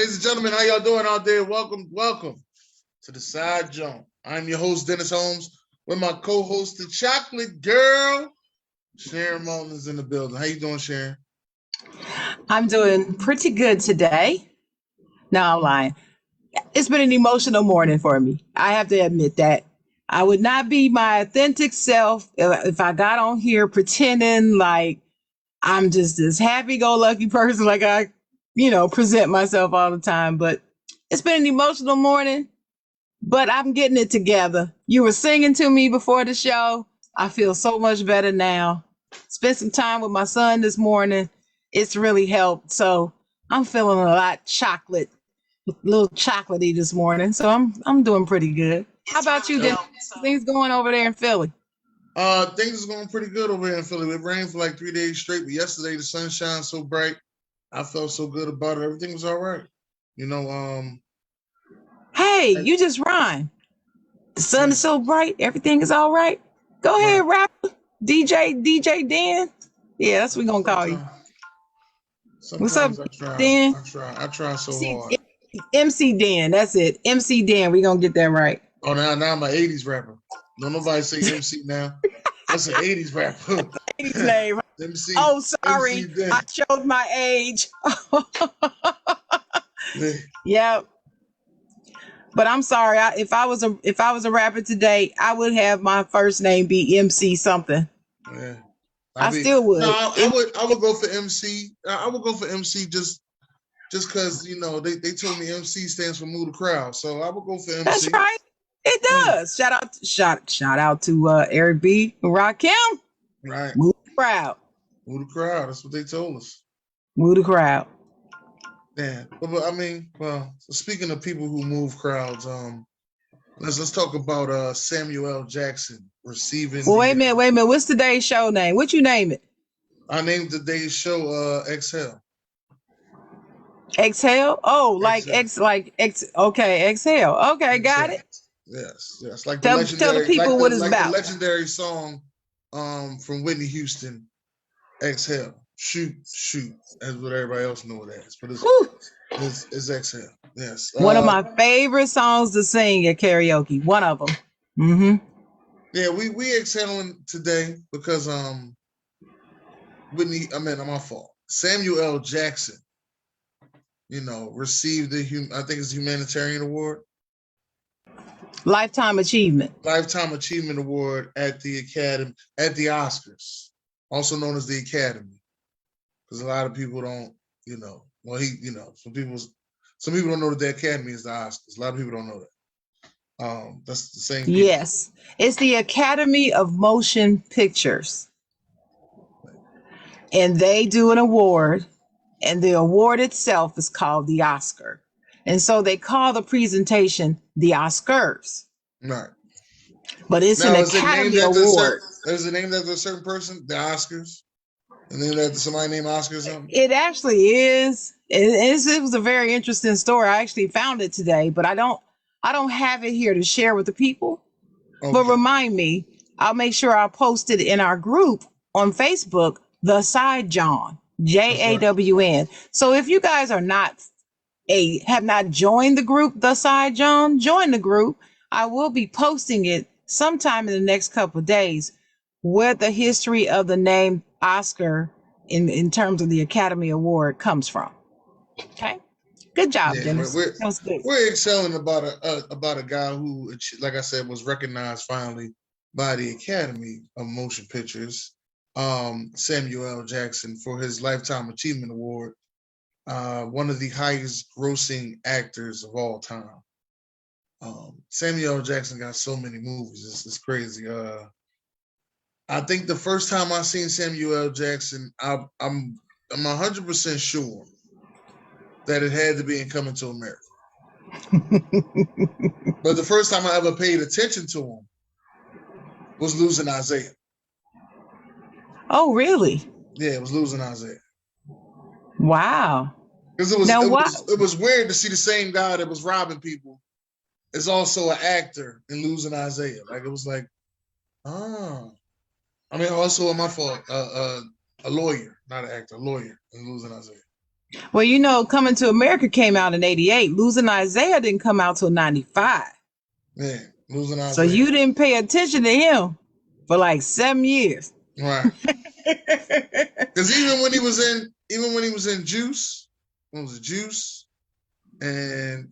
Ladies and gentlemen, how y'all doing out there? Welcome to the Side Jawn. I'm your host, Dennis Holmes, with my co-host, the Chocolate Girl, Sharon Moulton is in the building. How you doing, Sharon? I'm doing pretty good today. No, I'm lying. It's been an emotional morning for me. I have to admit that. I would not be my authentic self if I got on here pretending like I'm just this happy-go-lucky person, like I, present myself all the time. But it's been an emotional morning, but I'm getting it together. You were singing to me before the show. I feel so much better now. Spent some time with my son this morning. It's really helped. So I'm feeling a lot a little chocolatey this morning. So I'm doing pretty good. How about you? Things going over there in Philly? Things is going pretty good over here in Philly. It rained for like 3 days straight, but yesterday the sun shined so bright. I felt so good about it. Everything was all right. Hey, you just rhyme. The sun is so bright, everything is all right. Go ahead, rapper. DJ Dan. Yeah, that's what we're gonna call you. What's up, Dan? I try so hard. MC Dan, that's it. MC Dan, we're gonna get that right. Oh, now I'm an 80s rapper. Don't nobody say MC now. That's an 80s rapper. 80s name. MC. Oh, sorry. I showed my age. Yeah. But I'm sorry. If I was a rapper today, I would have my first name be MC something. Yeah. I still would. No, I would go for MC. I would go for MC just because they told me MC stands for move the crowd, so I would go for MC. That's right. It does. Shout out to Eric B. and Rakim. Right. Move the crowd. Move the crowd. That's what they told us. Move the crowd. Yeah. But I mean, well, speaking of people who move crowds, let's talk about Samuel L. Jackson receiving. Well, wait a minute. What's today's show name? What you name it? I named today's show Exhale. Exhale? Oh, like okay, exhale. Okay, got it. Yes. Like tell the people what it's about. The legendary song from Whitney Houston, Exhale. Shoot. That's what everybody else knows it as. But it's Exhale. Yes. One of my favorite songs to sing at karaoke. One of them. Mm-hmm. Yeah, we exhaling today because my fault. Samuel L. Jackson, received I think it's a humanitarian award. Lifetime Achievement Award at the Oscars, also known as the Academy. Because a lot of people don't, some people don't know that the Academy is the Oscars. A lot of people don't know that. That's the same. Yes, it's the Academy of Motion Pictures, and they do an award, and the award itself is called the Oscar, and so they call the presentation the Oscars. Right. But it's an Academy Award. Is it named after a certain person? The Oscars. And then after somebody named Oscar or something? It actually is. It was a very interesting story. I actually found it today, but I don't have it here to share with the people. Okay. But remind me, I'll make sure I post it in our group on Facebook, The Side Jawn, JAWN. So if you guys have not joined the group, The Side Jawn, join the group. I will be posting it sometime in the next couple of days, where the history of the name Oscar in terms of the Academy Award comes from. Okay, good job, Dennis. We're excelling about a guy who, like I said, was recognized finally by the Academy of Motion Pictures, Samuel L. Jackson, for his Lifetime Achievement Award, one of the highest grossing actors of all time. Samuel L. Jackson got so many movies. It's crazy. I think the first time I seen Samuel L. Jackson, I'm 100% sure that it had to be in Coming to America. But the first time I ever paid attention to him was Losing Isaiah. Oh, really? Yeah, it was Losing Isaiah. Wow. Because it was weird to see the same guy that was robbing people is also an actor in Losing Isaiah. Like, it was like, also my fault. A lawyer, not an actor, a lawyer in Losing Isaiah. Well, you know, Coming to America came out in '88. Losing Isaiah didn't come out till '95. Yeah, losing So Isaiah. you didn't pay attention to him for like 7 years. Right. Because even when he was in Juice, what was it, Juice? And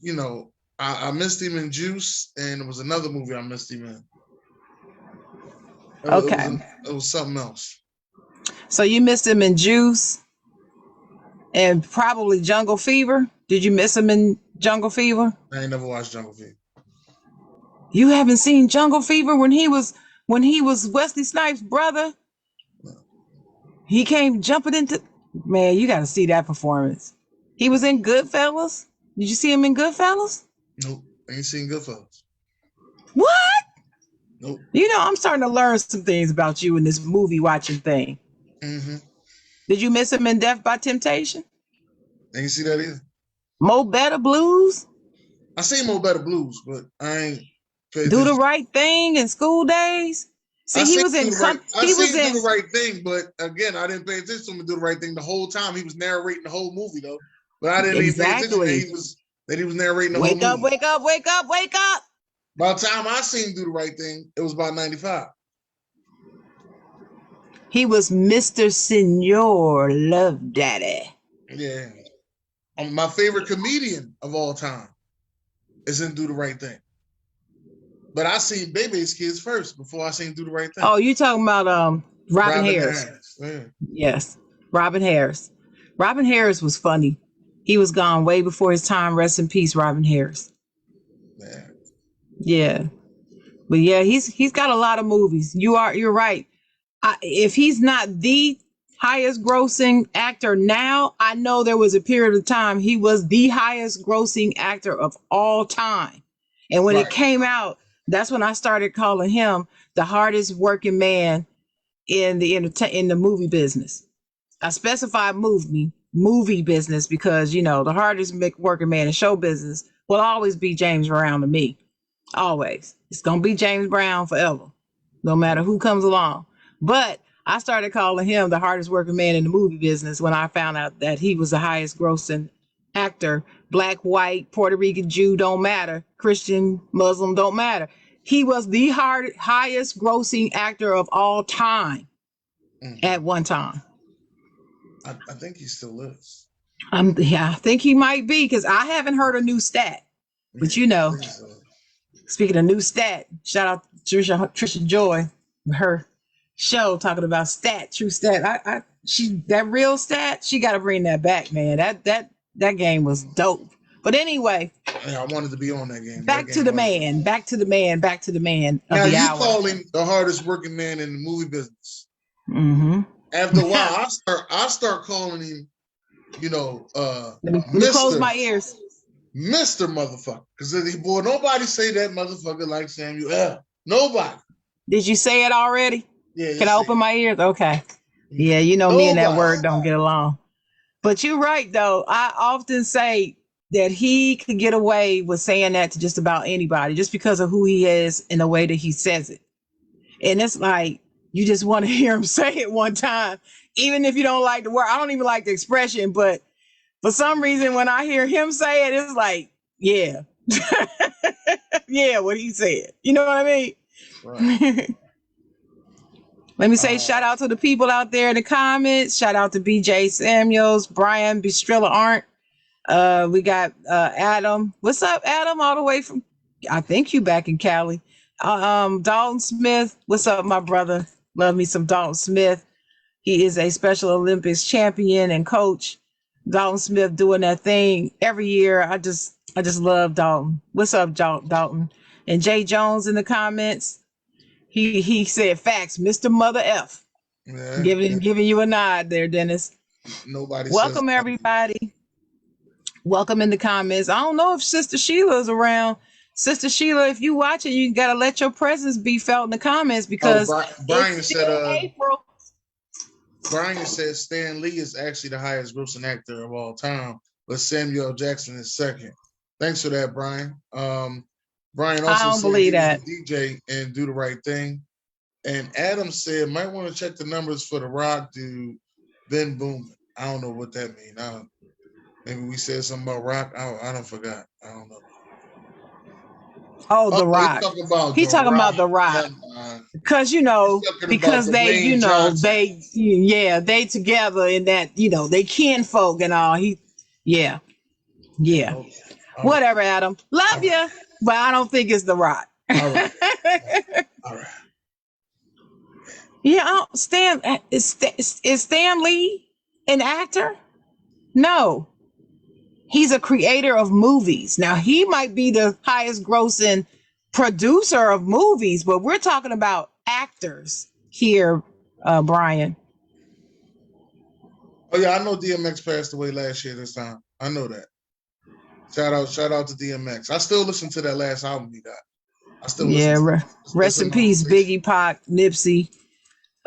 I missed him in Juice, and it was another movie I missed him in. Okay. It was something else. So you missed him in Juice and probably Jungle Fever. Did you miss him in Jungle Fever? I ain't never watched Jungle Fever. You haven't seen Jungle Fever when he was Wesley Snipes' brother? No. He came jumping into, man, you got to see that performance. He was in Goodfellas. Did you see him in Goodfellas? Nope. Ain't seen Goodfellas. What? Nope. You know, I'm starting to learn some things about you in this movie watching thing. Mm-hmm. Did you miss him in Death by Temptation? Ain't see that either. Mo Better Blues? I seen Mo Better Blues, but I ain't paid Do the attention. Right Thing in School Days? See, he was in Do the Right Thing, but again, I didn't pay attention to him to Do the Right Thing the whole time. He was narrating the whole movie though, but I didn't even pay attention that he was narrating the whole movie. Wake up, wake up, wake up! By the time I seen Do the Right Thing, it was about 95. He was Mr. Senor Love Daddy. Yeah. My favorite comedian of all time is in Do the Right Thing. But I seen Bebe's Kids first before I seen Do the Right Thing. Oh, you talking about Robin Harris. Yeah. Yes, Robin Harris. Robin Harris was funny. He was gone way before his time. Rest in peace, Robin Harris. Yeah. Yeah. But yeah, he's got a lot of movies. You're right. If he's not the highest grossing actor now, I know there was a period of time he was the highest grossing actor of all time. And when it came out, that's when I started calling him the hardest working man in the movie business. I specified movie business because, you know, the hardest working man in show business will always be James Brown to me. Always. It's going to be James Brown forever, no matter who comes along. But I started calling him the hardest working man in the movie business when I found out that he was the highest grossing actor. Black, white, Puerto Rican, Jew, don't matter. Christian, Muslim, don't matter. He was the highest grossing actor of all time at one time. I think he still is. Yeah, I think he might be because I haven't heard a new stat. But you know, speaking of new stat, shout out to Trisha Joy, her show talking about true stat. That real stat, she got to bring that back, man. That game was dope. But anyway, yeah, I wanted to be on that game. Back to the man Now of the you hour. call him the hardest working man in the movie business. Mm-hmm. After a while, I start calling him, let me close my ears. Mr. Motherfucker. Because boy, nobody say that motherfucker like Samuel L. Nobody. Did you say it already? Yeah. Can I open my ears? Okay. Yeah, you know, me and that word don't get along. But you're right, though. I often say that he could get away with saying that to just about anybody just because of who he is and the way that he says it. And it's like, you just want to hear him say it one time, even if you don't like the word. I don't even like the expression, but for some reason, when I hear him say it, it's like, yeah. Yeah, what he said. You know what I mean? Right. Let me say shout out to the people out there in the comments. Shout out to BJ Samuels, Brian Bistrilla Arndt. We got Adam. What's up, Adam? All the way from, I think you back in Cali. Dalton Smith. What's up, my brother? Love me some Dalton Smith. He is a Special Olympics champion and coach. Dalton Smith doing that thing every year. I just love Dalton. What's up, Dalton? And Jay Jones in the comments. He said facts, Mr. Mother F. Yeah, giving you a nod there, Dennis. Nobody. Welcome everybody. Welcome in the comments. I don't know if Sister Sheila is around. Sister Sheila, if you watching, you gotta let your presence be felt in the comments because Brian said April. Brian said Stan Lee is actually the highest grossing actor of all time, but Samuel Jackson is second. Thanks for that, Brian. Brian also I don't believe that. DJ and Do the Right Thing. And Adam said might want to check the numbers for the Rock dude, Ben Booming. I don't know what that means. Maybe we said something about Rock. I don't forgot. I don't know. Oh, Oh, The he's Rock. talking about He The talking about Rock. The Rock. Because He's talking about Dwayne Johnson. they together in that, they kinfolk and all. Yeah. Okay. All right. Whatever, Adam. All Love right. you, but I don't think it's The Rock. All right. All right. Yeah, is Stan Lee an actor? No, he's a creator of movies. Now he might be the highest grossing producer of movies, but we're talking about actors here, Brian. Oh yeah, I know DMX passed away last year this time. I know that. Shout out to DMX. I still listen to that last album he got. I still listen Yeah, to it. It's rest in in my peace, rotation. Biggie, Pac, Nipsey,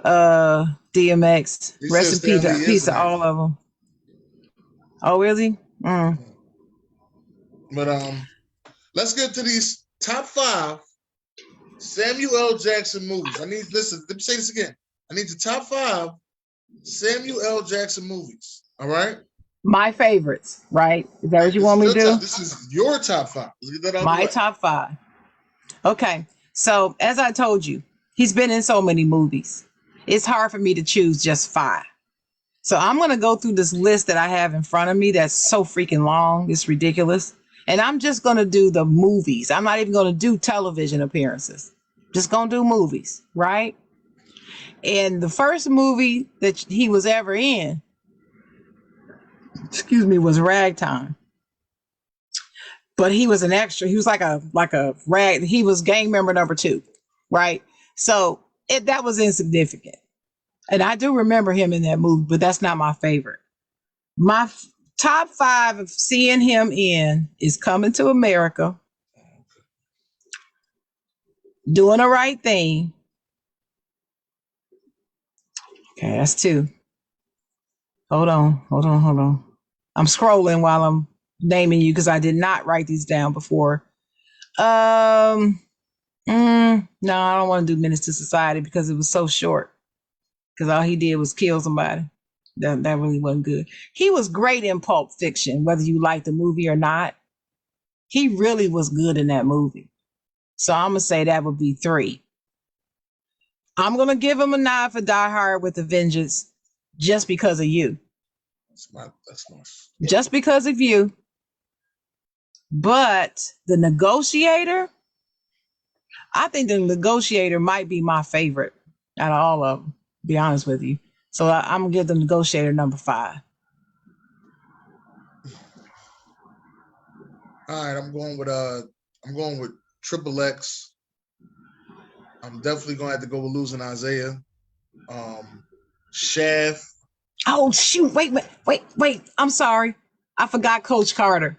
DMX. He Rest said in peace, Stanley is an all actor. of them. Oh, really? But let's get to these top 5 Samuel L. Jackson movies. Let me say this again. I need the top 5 Samuel L. Jackson movies. All right? My favorites, right? Is that what you This want is me your to do? this is your top 5. Let's get that out of the My way. top 5. Okay. So, as I told you, he's been in so many movies. It's hard for me to choose just 5. So, I'm going to go through this list that I have in front of me that's so freaking long. It's ridiculous. And I'm just going to do the movies. I'm not even going to do television appearances. Just going to do movies, right? And the first movie that he was ever in, was Ragtime. But he was an extra. He was like a rag. He was gang member number 2, right? So that was insignificant. And I do remember him in that movie, but that's not my favorite. My top 5 of seeing him in is Coming to America, Doing the Right Thing. Okay, that's 2. Hold on. I'm scrolling while I'm naming you because I did not write these down before. No, I don't want to do Menace to Society because it was so short. Because all he did was kill somebody. That really wasn't good. He was great in Pulp Fiction, whether you like the movie or not. He really was good in that movie. So I'm gonna say that would be 3. I'm gonna give him a nod for Die Hard with a Vengeance, just because of you. That's nice. Just because of you. But The Negotiator, I think The Negotiator might be my favorite out of all of them, to be honest with you. So I'm gonna give The Negotiator number 5. All right, I'm going with Triple X. I'm definitely gonna have to go with Losing Isaiah. Shaft. Oh shoot! Wait! I'm sorry. I forgot Coach Carter.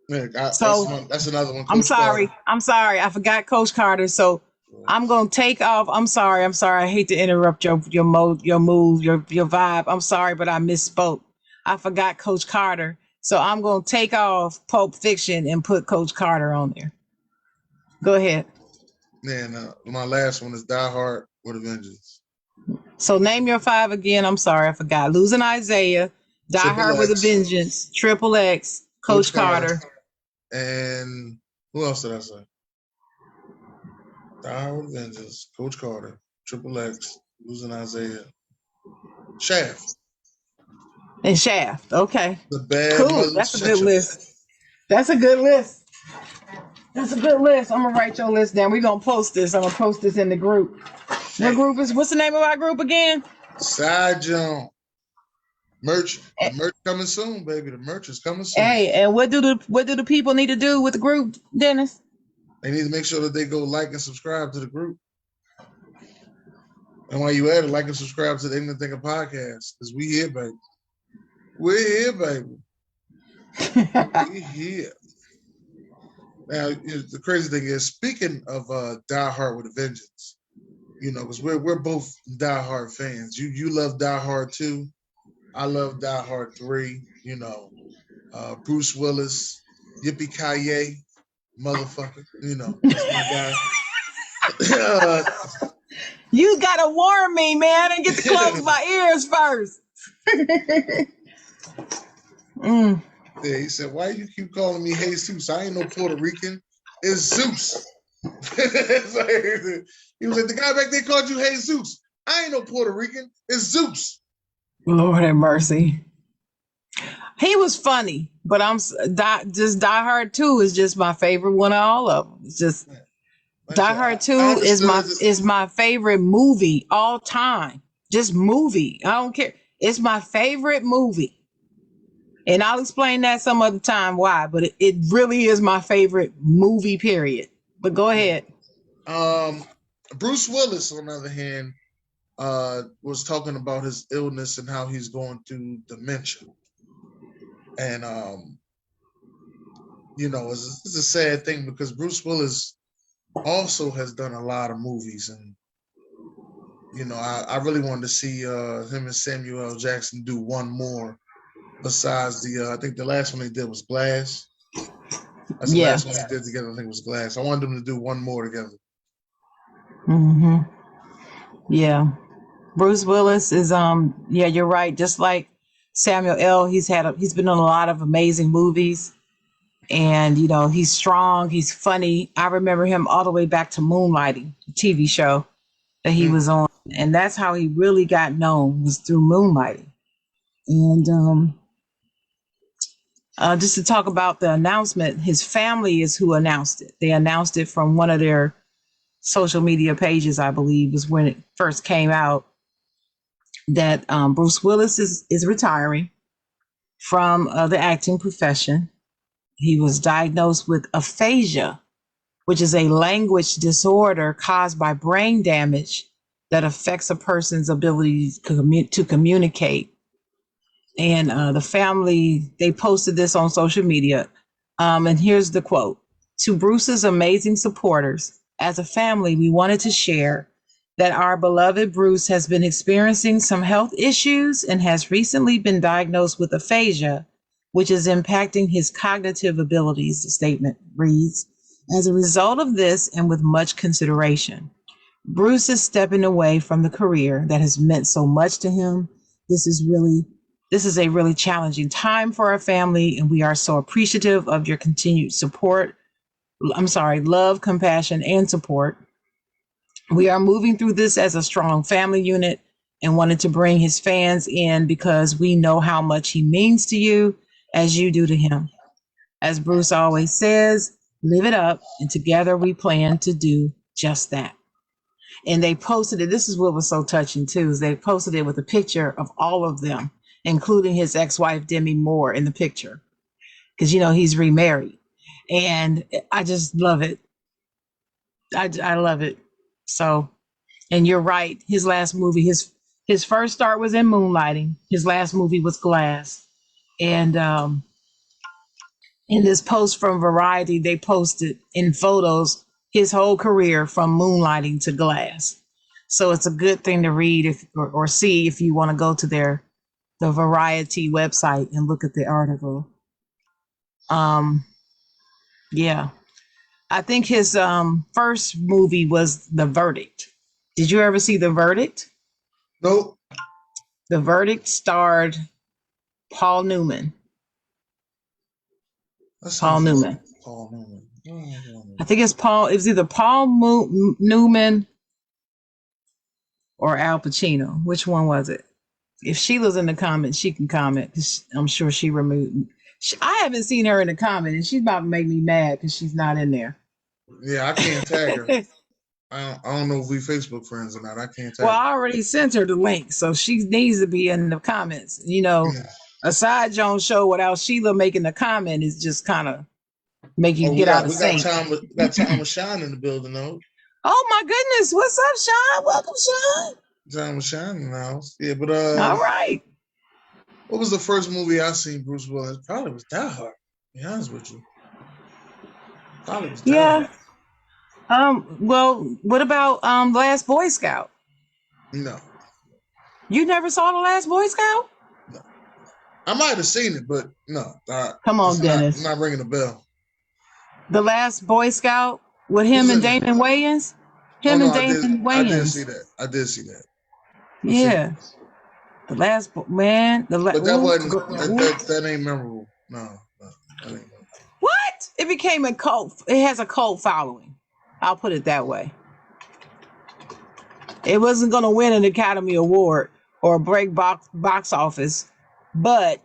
Yeah, So that's another one. I'm Coach sorry. Carter. I'm sorry. I forgot Coach Carter. So I'm gonna take off. I'm sorry. I hate to interrupt your move, your vibe. I'm sorry, but I misspoke. I forgot Coach Carter. So I'm gonna take off Pulp Fiction and put Coach Carter on there. Go ahead. Man, my last one is Die Hard with a Vengeance. So name your 5 again. I'm sorry, I forgot. Losing Isaiah, Die Triple Hard with a X. Vengeance, Triple X, Coach Carter. And who else did I say? Die Hard with a Vengeance, Coach Carter, Triple X, Losing Isaiah, Shaft. And Shaft. Okay. The Bad Cool. Mother That's a good Central. list. That's a good list. I'm gonna write your list down. We're gonna post this. I'm gonna post this in the group. What's the name of our group again? Side Jawn. Merch. The merch coming soon, baby. The merch is coming soon. Hey, and what do the people need to do with the group, Dennis? They need to make sure that they go like and subscribe to the group. And while you at it, like and subscribe to the Ignorant Thinker podcast. Because we here, baby. We're here, baby. We're here. Now, the crazy thing is, speaking of Die Hard with a Vengeance, because we're both Die Hard fans. You love Die Hard 2. I love Die Hard 3. Bruce Willis, Yippee-ki-yay, motherfucker. That's my guy. You gotta warn me, man, and get to close my ears first. Yeah, he said, "Why you keep calling me Jesus? I ain't no Puerto Rican. It's Zeus." He was like, "The guy back there called you Jesus. I ain't no Puerto Rican. It's Zeus." Lord have mercy. He was funny, but just Die Hard 2 is just my favorite one of all of them. It's just Like I Die said, Hard I 2 understood this. is my favorite movie all time. Just movie. I don't care. It's my favorite movie. And I'll explain that some other time why, but it really is my favorite movie, period. But go ahead. Bruce Willis, on the other hand, was talking about his illness and how he's going through dementia. And it's a sad thing because Bruce Willis also has done a lot of movies, and I really wanted to see him and Samuel L. Jackson do one more besides I think the last one they did was Glass. That's the Yeah. last one they did together. I think it was Glass. I wanted them to do one more together. Mm-hmm. Yeah. Bruce Willis is yeah, you're right. Just like Samuel L. He's been in a lot of amazing movies, and he's strong, he's funny. I remember him all the way back to Moonlighting, the TV show that he was on, and that's how he really got known, was through Moonlighting. And just to talk about the announcement, his family is who announced it. They announced it from one of their social media pages, I believe, was when it first came out, that Bruce Willis is retiring from the acting profession. He was diagnosed with aphasia, which is a language disorder caused by brain damage that affects a person's ability to communicate. And the family, they posted this on social media. And here's the quote: "To Bruce's amazing supporters, as a family, we wanted to share that our beloved Bruce has been experiencing some health issues and has recently been diagnosed with aphasia, which is impacting his cognitive abilities," the statement reads. "As a result of this, and with much consideration, Bruce is stepping away from the career that has meant so much to him. This is a really challenging time for our family, and we are so appreciative of your continued support. Love, compassion, and support. We are moving through this as a strong family unit and wanted to bring his fans in because we know how much he means to you as you do to him. As Bruce always says, live it up, and together we plan to do just that." And they posted it. This is what was so touching too, is they posted it with a picture of all of them, including his ex-wife Demi Moore in the picture, because he's remarried, and I just love it. I love it. So, and you're right. His last movie, his first start was in Moonlighting. His last movie was Glass, and in this post from Variety, they posted in photos his whole career from Moonlighting to Glass. So it's a good thing to read or see if you want to go to the Variety website and look at the article. Yeah. I think his first movie was The Verdict. Did you ever see The Verdict? Nope. The Verdict starred Paul Newman. Paul Newman. Paul Newman. I think it's Paul. It was either Paul Newman or Al Pacino. Which one was it? If Sheila's in the comments, she can comment. I'm sure she removed. I haven't seen her in the comment, and she's about to make me mad because she's not in there. Yeah, I can't tag her. I don't know if we Facebook friends or not. I can't tag Well, her. I already sent her the link, so she needs to be in the comments. A side Jones show without Sheila making the comment is just kind of make you get out of sync. We got Time with Shine in the building, though. Oh my goodness! What's up, Sean? Welcome, Sean. Time with Shine in the house. Yeah, but all right. What was the first movie I seen Bruce Willis? Probably was Die Hard. To be honest with you. Probably was Die Hard. Well, what about Last Boy Scout? No. You never saw The Last Boy Scout? No. I might have seen it, but no. Come on, Dennis. I'm not ringing a bell. The Last Boy Scout with him and Damon Wayans? Wayans. I did see that. Yeah. The Last man. But that wasn't. That ain't memorable. No. I think What? It became a cult. It has a cult following. I'll put it that way. It wasn't going to win an Academy Award or break box office, but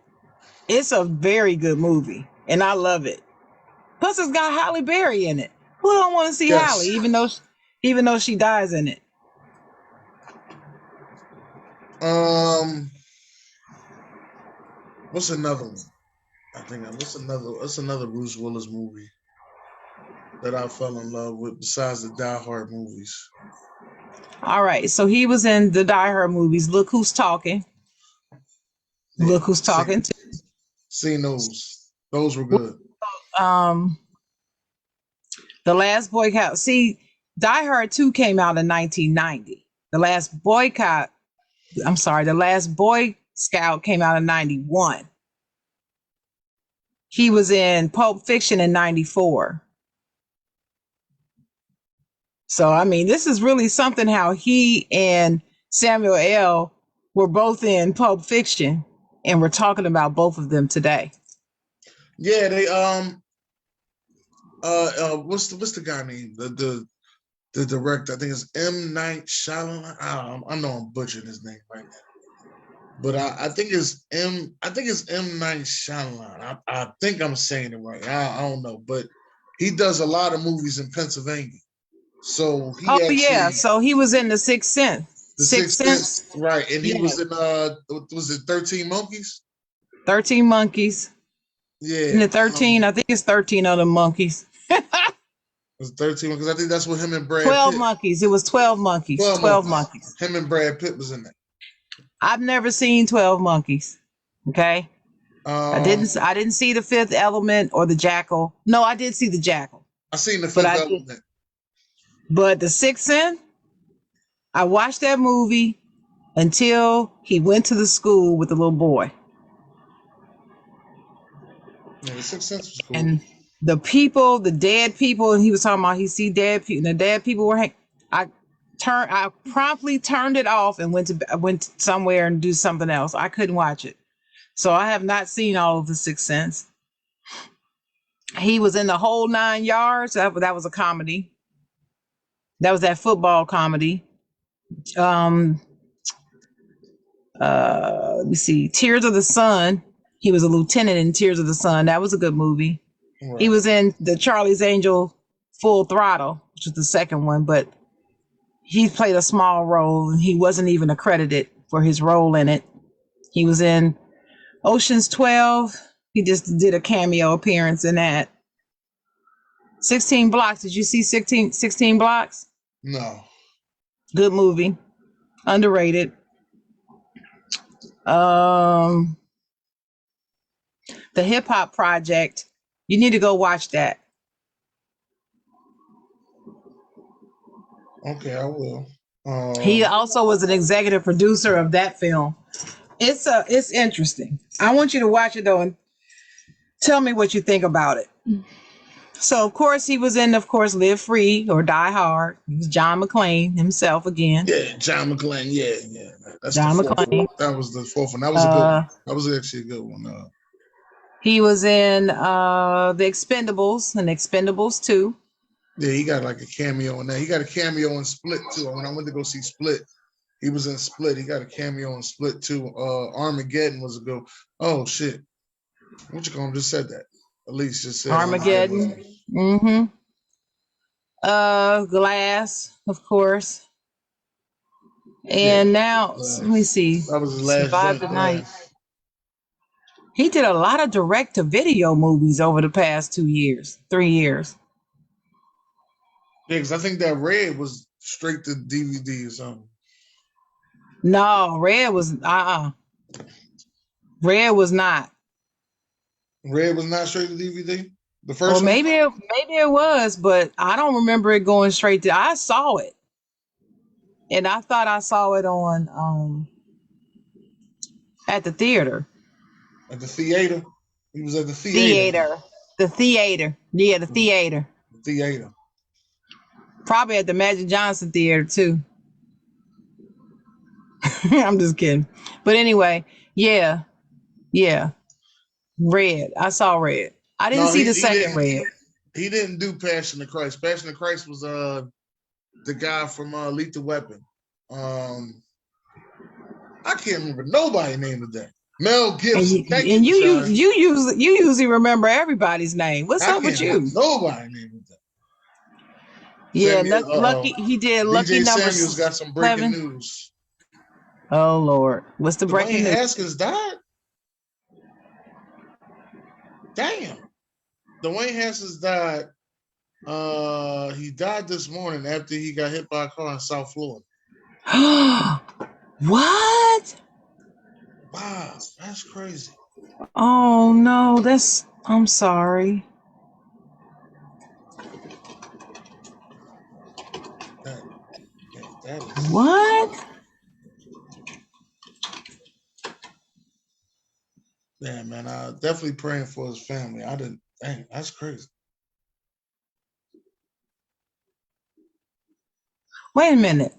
it's a very good movie, and I love it. Plus, it's got Halle Berry in it. Who don't want to see Halle, yes. even though she dies in it? Um, what's another one? I think what's another Bruce Willis movie that I fell in love with besides the Die Hard movies? All right, so he was in the Die Hard movies. Look Who's Talking. Yeah, Look Who's Talking. seen those. Those were good. Um, The Last Boycott. See, Die Hard 2 came out in 1990. The Last Boy Scout came out in 91. He was in Pulp Fiction in 94. So, I mean, this is really something how he and Samuel L. were both in Pulp Fiction, and we're talking about both of them today. Yeah, they what's the guy name? The director, I think it's M. Night Shyamalan. I know I'm butchering his name right now, but I think it's M. Night Shyamalan. I think I'm saying it right. I don't know, but he does a lot of movies in Pennsylvania. So so he was in The Sixth Sense. The Sixth Sense, right? And he was in was it 13 Monkeys? 13 Monkeys. Yeah. And the 13, I think it's 13 other monkeys. It was 13 because I think that's what him and Brad 12 Pitt. monkeys. It was 12 monkeys. 12 monkeys. Him and Brad Pitt was in that. I've never seen 12 monkeys. Okay. I didn't see The Fifth Element or The Jackal. No, I did see The Jackal. I seen The Fifth Element. But The Sixth Sense, I watched that movie until he went to the school with the little boy. Yeah, The Sixth Sense was cool. And the people, the dead people, and he was talking about he see dead people, and the dead people were I promptly turned it off and went somewhere and do something else. I couldn't watch it. So I have not seen all of The Sixth Sense. He was in The Whole 9 Yards. That was a comedy. That was that football comedy. Let me see. Tears of the Sun. He was a lieutenant in Tears of the Sun. That was a good movie. Right. He was in the Charlie's Angel Full Throttle, which was the second one, but he played a small role and he wasn't even accredited for his role in it. He was in Ocean's 12. He just did a cameo appearance in that. 16 Blocks. Did you see 16 Blocks? No. Good movie. Underrated. The Hip Hop Project. You need to go watch that. Okay, I will. He also was an executive producer of that film. It's interesting. I want you to watch it though and tell me what you think about it. So of course he was in, Live Free or Die Hard. He was John McClane himself again. Yeah, John McClane. Yeah. That's John McClane. That was the fourth one. That was a good one. That was actually a good one. He was in The Expendables and Expendables 2. Yeah, he got like a cameo in that. He got a cameo in Split too. When I went to go see Split, he was in Split. He got a cameo in Split too. Armageddon was a good. Oh shit! What you call him? Just said that. Elise just said Armageddon. Mm-hmm. Glass, of course. And now let me see. That was his last. Survive the Night. He did a lot of direct-to-video movies over the past 3 years. Yeah, because I think that Red was straight to DVD or something. No, Red was Red was not. Red was not straight to DVD. The first one? Maybe it was, but I don't remember it going straight to. I saw it, and I thought I saw it on at the theater. At the theater. He was at the theater. The theater. Yeah, the theater. The theater. Probably at the Magic Johnson Theater too. I'm just kidding. But anyway, yeah. Red. I saw Red. I didn't No, see he the he second didn't Red. he didn't do Passion of Christ. Passion of Christ was the guy from Lethal Weapon. I can't remember nobody name of that. Mel And Gibson. you Thank and you, you you Rashawn. you usually remember everybody's name. What's I up with can't remember you? nobody name of that. Yeah, Samuel, lucky he did lucky DJ number Samuel's got some breaking 7. news. Oh Lord, what's the Dwayne breaking news? Haskins died? Damn. Dwayne Haskins died. He died this morning after he got hit by a car in South Florida. What? Wow, that's crazy. Oh no, I'm sorry. That, that is. What? Yeah, man. I definitely praying for his family. I didn't. Dang, that's crazy. Wait a minute.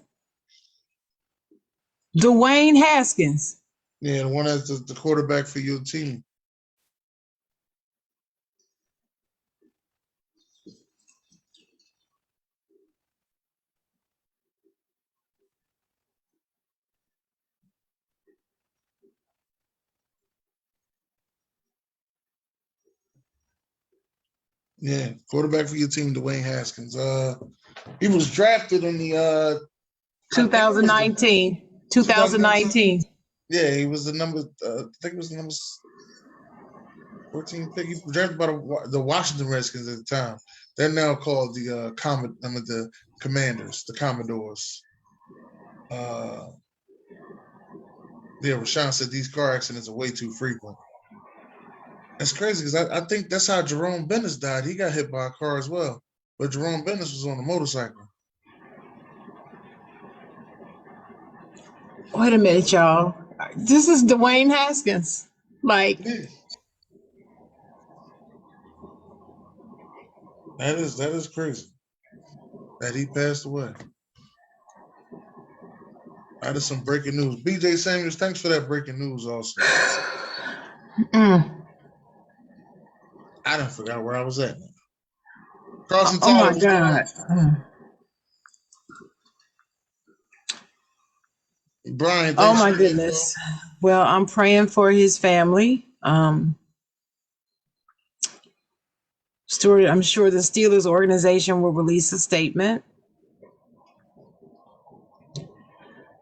Dwayne Haskins. Yeah, the one that's the quarterback for your team. Yeah, quarterback for your team, Dwayne Haskins. He was drafted in the I think it was the 2019. 2019. 2019. Yeah, he was the number. I think it was the number 14 pick. He was drafted by the Washington Redskins at the time. They're now called the the Commanders, the Commodores. Yeah, Rashawn said these car accidents are way too frequent. That's crazy because I think that's how Jerome Bennis died. He got hit by a car as well, but Jerome Bennis was on a motorcycle. Wait a minute, y'all. This is Dwayne Haskins. Like, Yeah, that is crazy that he passed away. That is some breaking news. BJ Samuels, thanks for that breaking news. Also, mm, I didn't forget where I was at. Carson oh Tyler my was going God. on. Brian, Oh thanks for my the info. goodness. Well, I'm praying for his family. Stuart, I'm sure the Steelers organization will release a statement.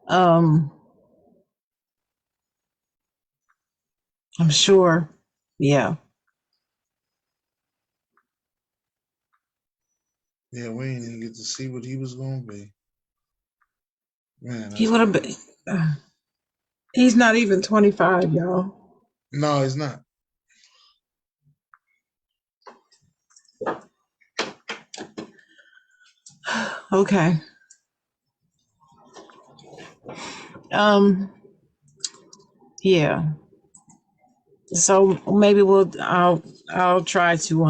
Um, I'm sure. Yeah. Yeah, we didn't even get to see what he was going to be. Man, He that's would have crazy. been. He's not even 25, y'all. No, he's not. Okay. Um, yeah. So maybe I'll try to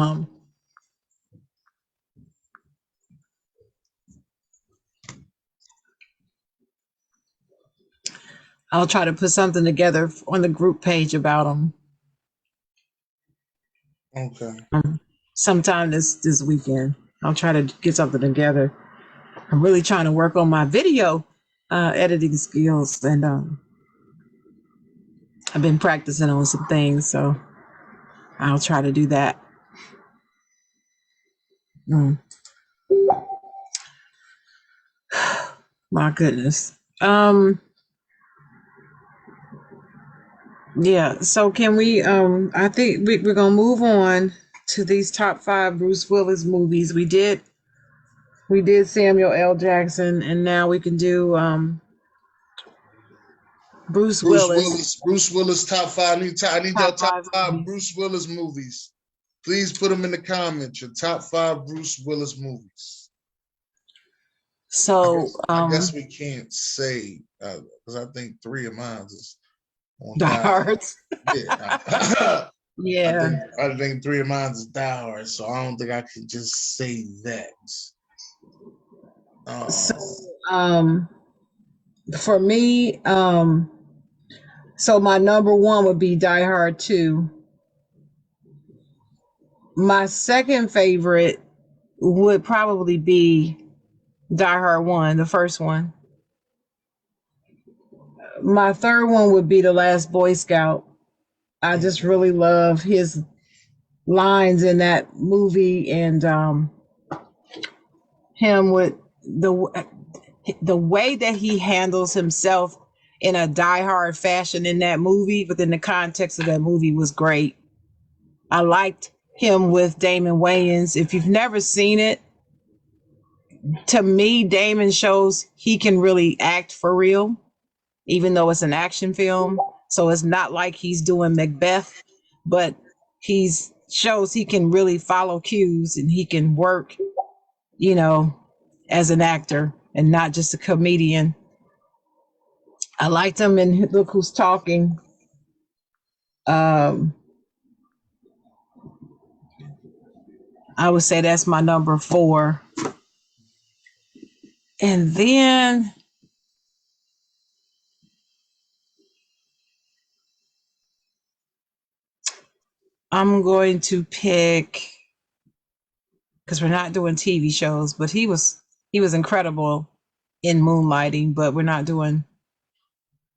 I'll try to put something together on the group page about him Okay. sometime this weekend. I'll try to get something together. I'm really trying to work on my video editing skills, and I've been practicing on some things, so I'll try to do that. Mm. My goodness. Yeah. So can we? I think we're gonna move on to these top 5 Bruce Willis movies. We did Samuel L. Jackson, and now we can do Bruce Willis. Bruce Willis top 5. I need your Top top 5 5 movies. Bruce Willis movies. Please put them in the comments. Your top 5 Bruce Willis movies. So I guess we can't say because I think 3 of mine is on Die Die Hard. Hard. Yeah. Yeah. I think 3 of mine is Die Hard, so I don't think I can just say that. So for me, so my number 1 would be Die Hard 2. My second favorite would probably be Die Hard 1, the first one. My third one would be The Last Boy Scout. I just Okay. really love his lines in that movie, and him with the way that he handles himself in a diehard fashion in that movie, within the context of that movie, was great. I liked him with Damon Wayans. If you've never seen it, to me, Damon shows he can really act for real, even though it's an action film. So it's not like he's doing Macbeth, but he's shows he can really follow cues and he can work, you know, as an actor and not just a comedian. I liked him in Look Who's Talking. Um, I would say that's my number four. And then I'm going to pick, because we're not doing TV shows, but he was incredible in Moonlighting, but we're not doing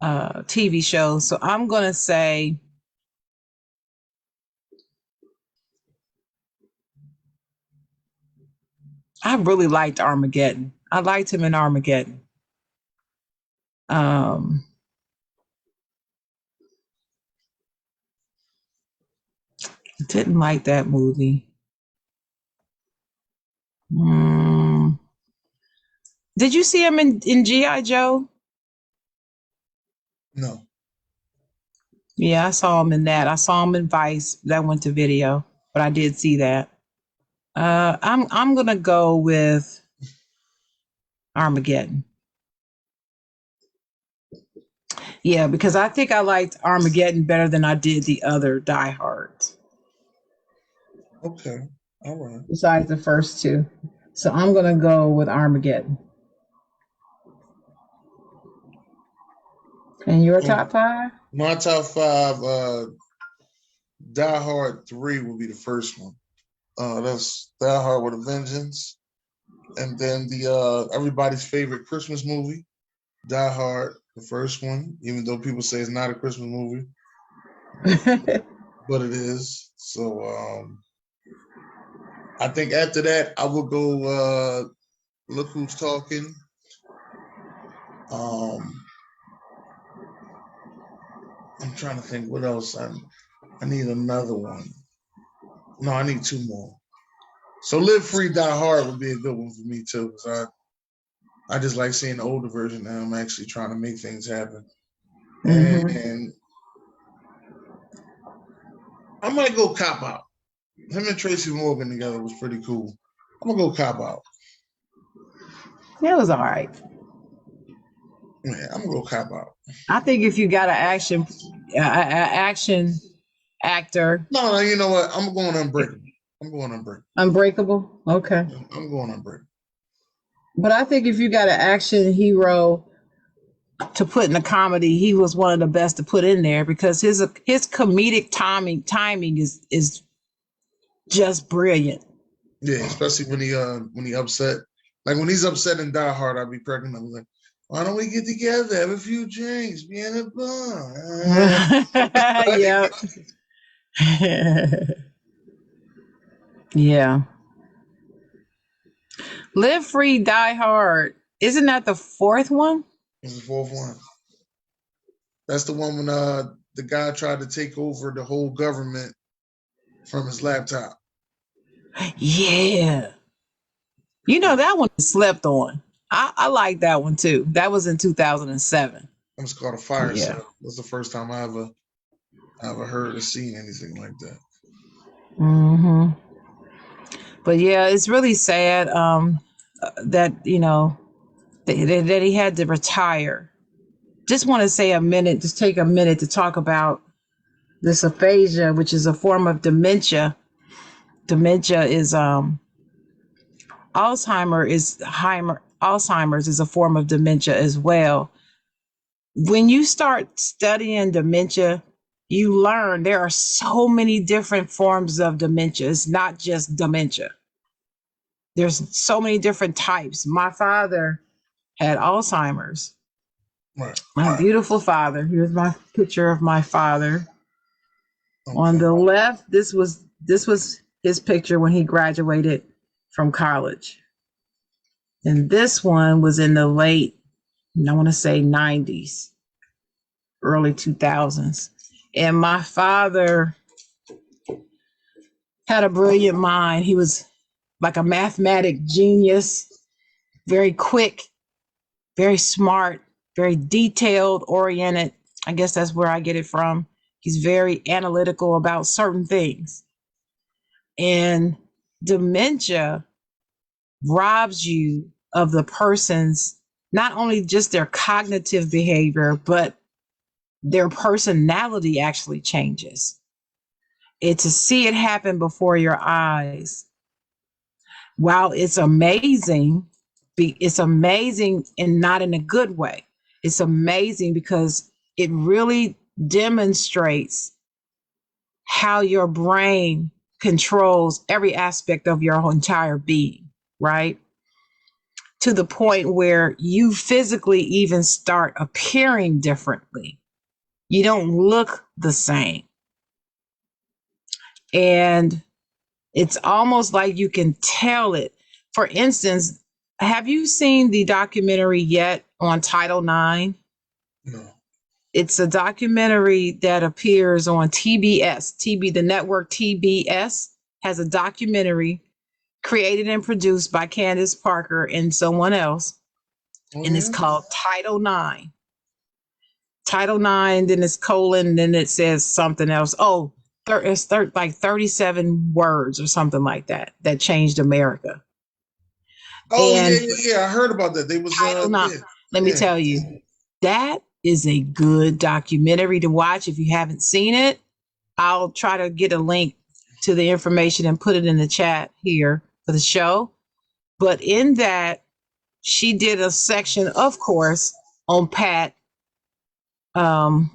TV shows. So I'm gonna say I really liked Armageddon. I liked him in Armageddon. Um, didn't like that movie. Mm. Did you see him in GI Joe? No. Yeah, I saw him in that. I saw him in Vice. That went to video, but I did see that. I'm gonna go with Armageddon. Yeah, because I think I liked Armageddon better than I did the other Die Hards, Okay. All right. besides the first two. So I'm gonna go with Armageddon. And your Oh, top five? my top five. Die Hard 3 will be the first one. That's Die Hard with a Vengeance, and then the everybody's favorite Christmas movie, Die Hard, the first one. Even though people say it's not a Christmas movie, but it is. So I think after that, I will go. Look Who's Talking. Um, I'm trying to think what else. I need another one. No, I need two more. So Live Free, Die Hard would be a good one for me too, because I just like seeing the older version now. I'm actually trying to make things happen. Mm-hmm. And I might go Cop Out. Him and Tracy Morgan together was pretty cool. I'm gonna go Cop Out. It was all right. Yeah, I'm gonna go Cop Out. I think if you got an action actor, No, you know what? I'm going Unbreakable. I'm going Unbreakable. Unbreakable. Okay. I'm going Unbreakable. But I think if you got an action hero to put in a comedy, he was one of the best to put in there because his comedic timing is just brilliant. Yeah, especially when he upset. Like when he's upset in Die Hard, I'll be pregnant. I'm like, why don't we get together, have a few drinks, be in a bar? Yep. Yeah. Live Free, Die Hard. Isn't that the fourth one? It's the fourth one. That's the one when the guy tried to take over the whole government from his laptop. Yeah. You know, that one is slept on. I like that one too. That was in 2007. It was called a fire Yeah. sale. That's the first time I ever heard or seen anything like that. Hmm. But yeah, it's really sad that, that he had to retire. Just want to say just take a minute to talk about this aphasia, which is a form of dementia. Dementia is Alzheimer's is a form of dementia as well. When you start studying dementia, you learn there are so many different forms of dementia. It's not just dementia. There's so many different types. My father had Alzheimer's. Right. My beautiful father. Here's my picture of my father. On Okay. the left, this was his picture when he graduated from college. And this one was in the late, I want to say 90s, early 2000s. And my father had a brilliant mind. He was like a mathematic genius, very quick, very smart, very detailed oriented. I guess that's where I get it from. He's very analytical about certain things. And dementia robs you of the person's not only just their cognitive behavior, but their personality actually changes. And to see it happen before your eyes, while it's amazing and not in a good way. It's amazing because it really demonstrates how your brain controls every aspect of your entire being, right? To the point where you physically even start appearing differently. You don't look the same. And it's almost like you can tell it. For instance, have you seen the documentary yet on Title IX? No. It's a documentary that appears on TBS. The network TBS has a documentary created and produced by Candace Parker and someone else, Oh and it's yeah. called Title IX. Title IX, then it's colon, then it says something else. Oh, it's like 37 words or something like that that changed America. Oh And yeah, yeah, yeah. I heard about that. They was Title IX, yeah, let me yeah. tell you, that is a good documentary to watch. If you haven't seen it, I'll try to get a link to the information and put it in the chat here for the show. But in that, she did a section, of course, on Pat. Um,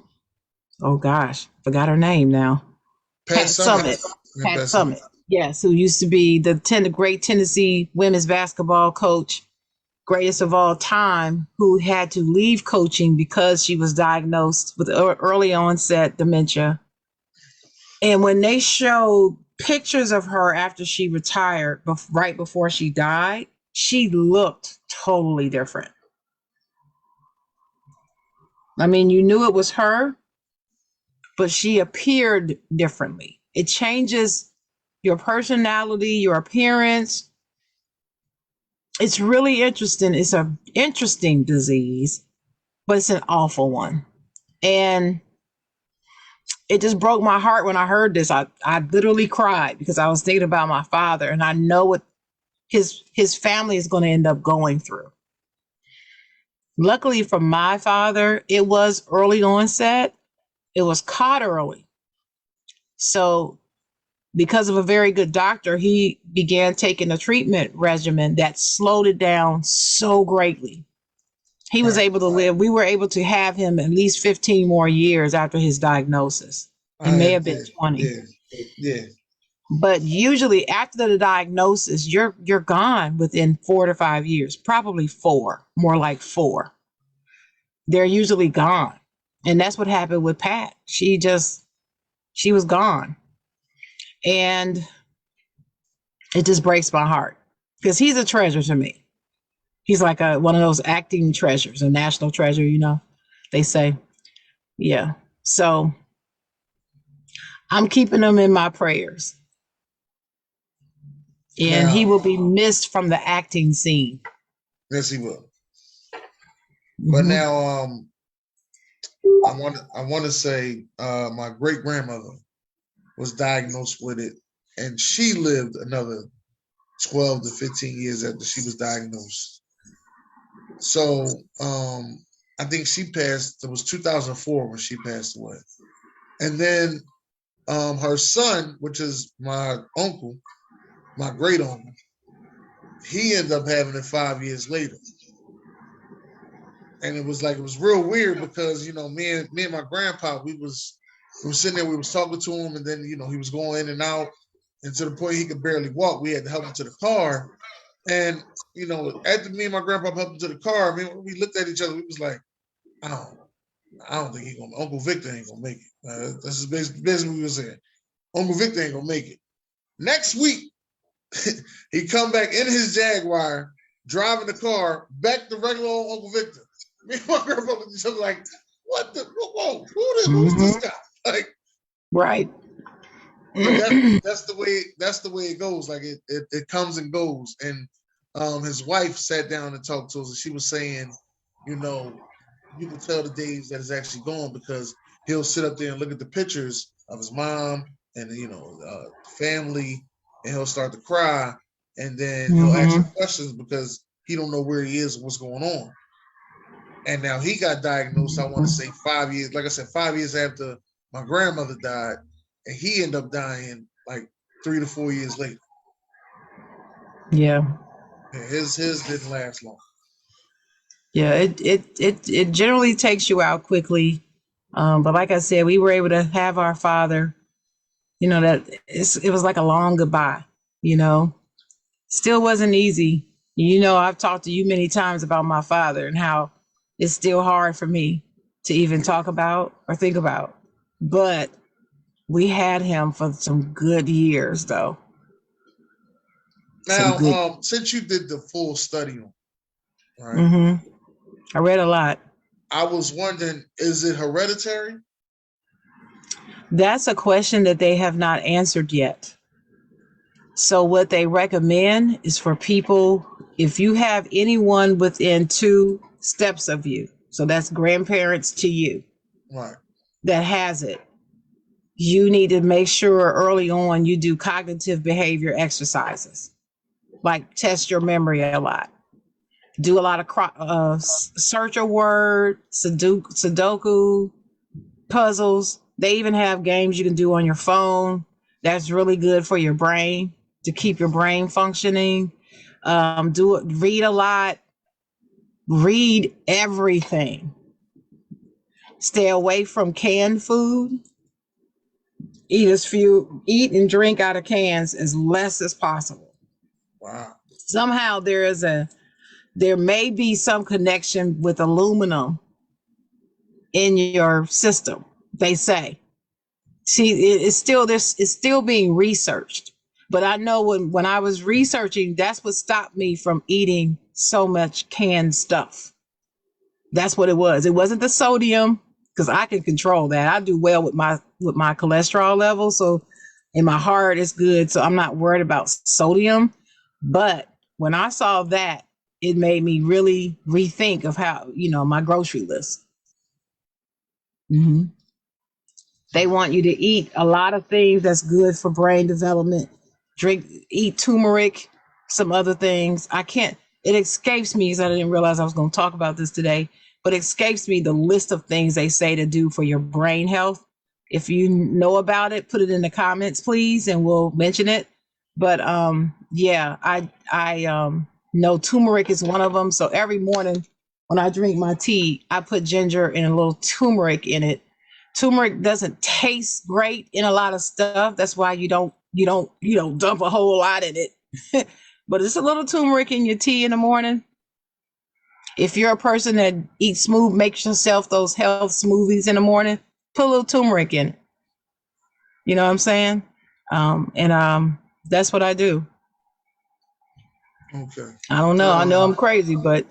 oh gosh, forgot her name now. Pat Pat Summit. Summit. Yeah, Pat Pat Summit. Summit. Yes, who used to be the great Tennessee women's basketball coach, greatest of all time, who had to leave coaching because she was diagnosed with early onset dementia. And when they showed pictures of her after she retired, right before she died, she looked totally different. I mean, you knew it was her, but she appeared differently. It changes your personality, your appearance. It's really interesting. It's an interesting disease, but it's an awful one. And it just broke my heart when I heard this. I literally cried because I was thinking about my father, and I know what his family is going to end up going through. Luckily for my father, it was early onset. It was caught early. So because of a very good doctor, he began taking a treatment regimen that slowed it down so greatly. He was Right. able to live. We were able to have him at least 15 more years after his diagnosis. It may have been 20. Yeah, yeah. But usually after the diagnosis, you're gone within 4 to 5 years, probably four, more like four. They're usually gone. And that's what happened with Pat. She was gone. And it just breaks my heart because he's a treasure to me. He's like one of those acting treasures, a national treasure, they say. Yeah. So I'm keeping him in my prayers. And he Now, will be missed from the acting scene. yes, he will. But Mm-hmm. now, I want to say, my great grandmother was diagnosed with it, and she lived another 12 to 15 years after she was diagnosed. So, I think she passed. It was 2004 when she passed away, and then, her son, which is my uncle, my great uncle, he ended up having it 5 years later. And it was real weird because me and my grandpa, We were sitting there, we was talking to him, and then he was going in and out, and to the point he could barely walk. We had to help him to the car, and after me and my grandpa helped him to the car, we looked at each other. We was like, I don't think Uncle Victor ain't gonna make it. This is basically what we were saying. Uncle Victor ain't gonna make it. Next week, he come back in his Jaguar, driving the car back to regular old Uncle Victor. Me and my grandpa looked at each other like, what the, whoa, who's this guy? Like, right. that's the way it goes. Like it comes and goes. And his wife sat down and talked to us, and she was saying, you can tell the days that it's actually gone because he'll sit up there and look at the pictures of his mom and family, and he'll start to cry, and then he'll ask questions because he don't know where he is and what's going on. And now he got diagnosed, I want to say 5 years, like I said, 5 years after my grandmother died, and he ended up dying like 3 to 4 years later. Yeah. His didn't last long. Yeah, it generally takes you out quickly. But like I said, we were able to have our father, that it was like a long goodbye, still wasn't easy. I've talked to you many times about my father and how it's still hard for me to even talk about or think about. But we had him for some good years, though. Now, since you did the full study on, right? I read a lot. I was wondering, is it hereditary? That's a question that they have not answered yet. So what they recommend is for people, if you have anyone within 2 steps of you, so that's grandparents to you, right, that has it, you need to make sure early on you do cognitive behavior exercises, like test your memory a lot. Do a lot of search a word, Sudoku, puzzles. They even have games you can do on your phone. That's really good for your brain, to keep your brain functioning. Read a lot. Read everything. Stay away from canned food. Eat and drink out of cans as less as possible. Wow. Somehow there may be some connection with aluminum in your system, they say. See, it's still being researched. But I know when I was researching, that's what stopped me from eating so much canned stuff. That's what it was. It wasn't the sodium, because I can control that. I do well with my cholesterol level, so in my heart is good, so I'm not worried about sodium. But when I saw that, it made me really rethink of how, my grocery list. They want you to eat a lot of things that's good for brain development. Eat turmeric, some other things. It escapes me because I didn't realize I was going to talk about this today, but it escapes me the list of things they say to do for your brain health. If you know about it, put it in the comments, please, and we'll mention it. But I know turmeric is one of them. So every morning when I drink my tea, I put ginger and a little turmeric in it. Turmeric doesn't taste great in a lot of stuff. That's why you don't dump a whole lot in it. But it's a little turmeric in your tea in the morning. If you're a person that eats smooth, makes yourself those health smoothies in the morning, put a little turmeric in it. You know what I'm saying? That's what I do. Okay. I don't know. I know I'm crazy, but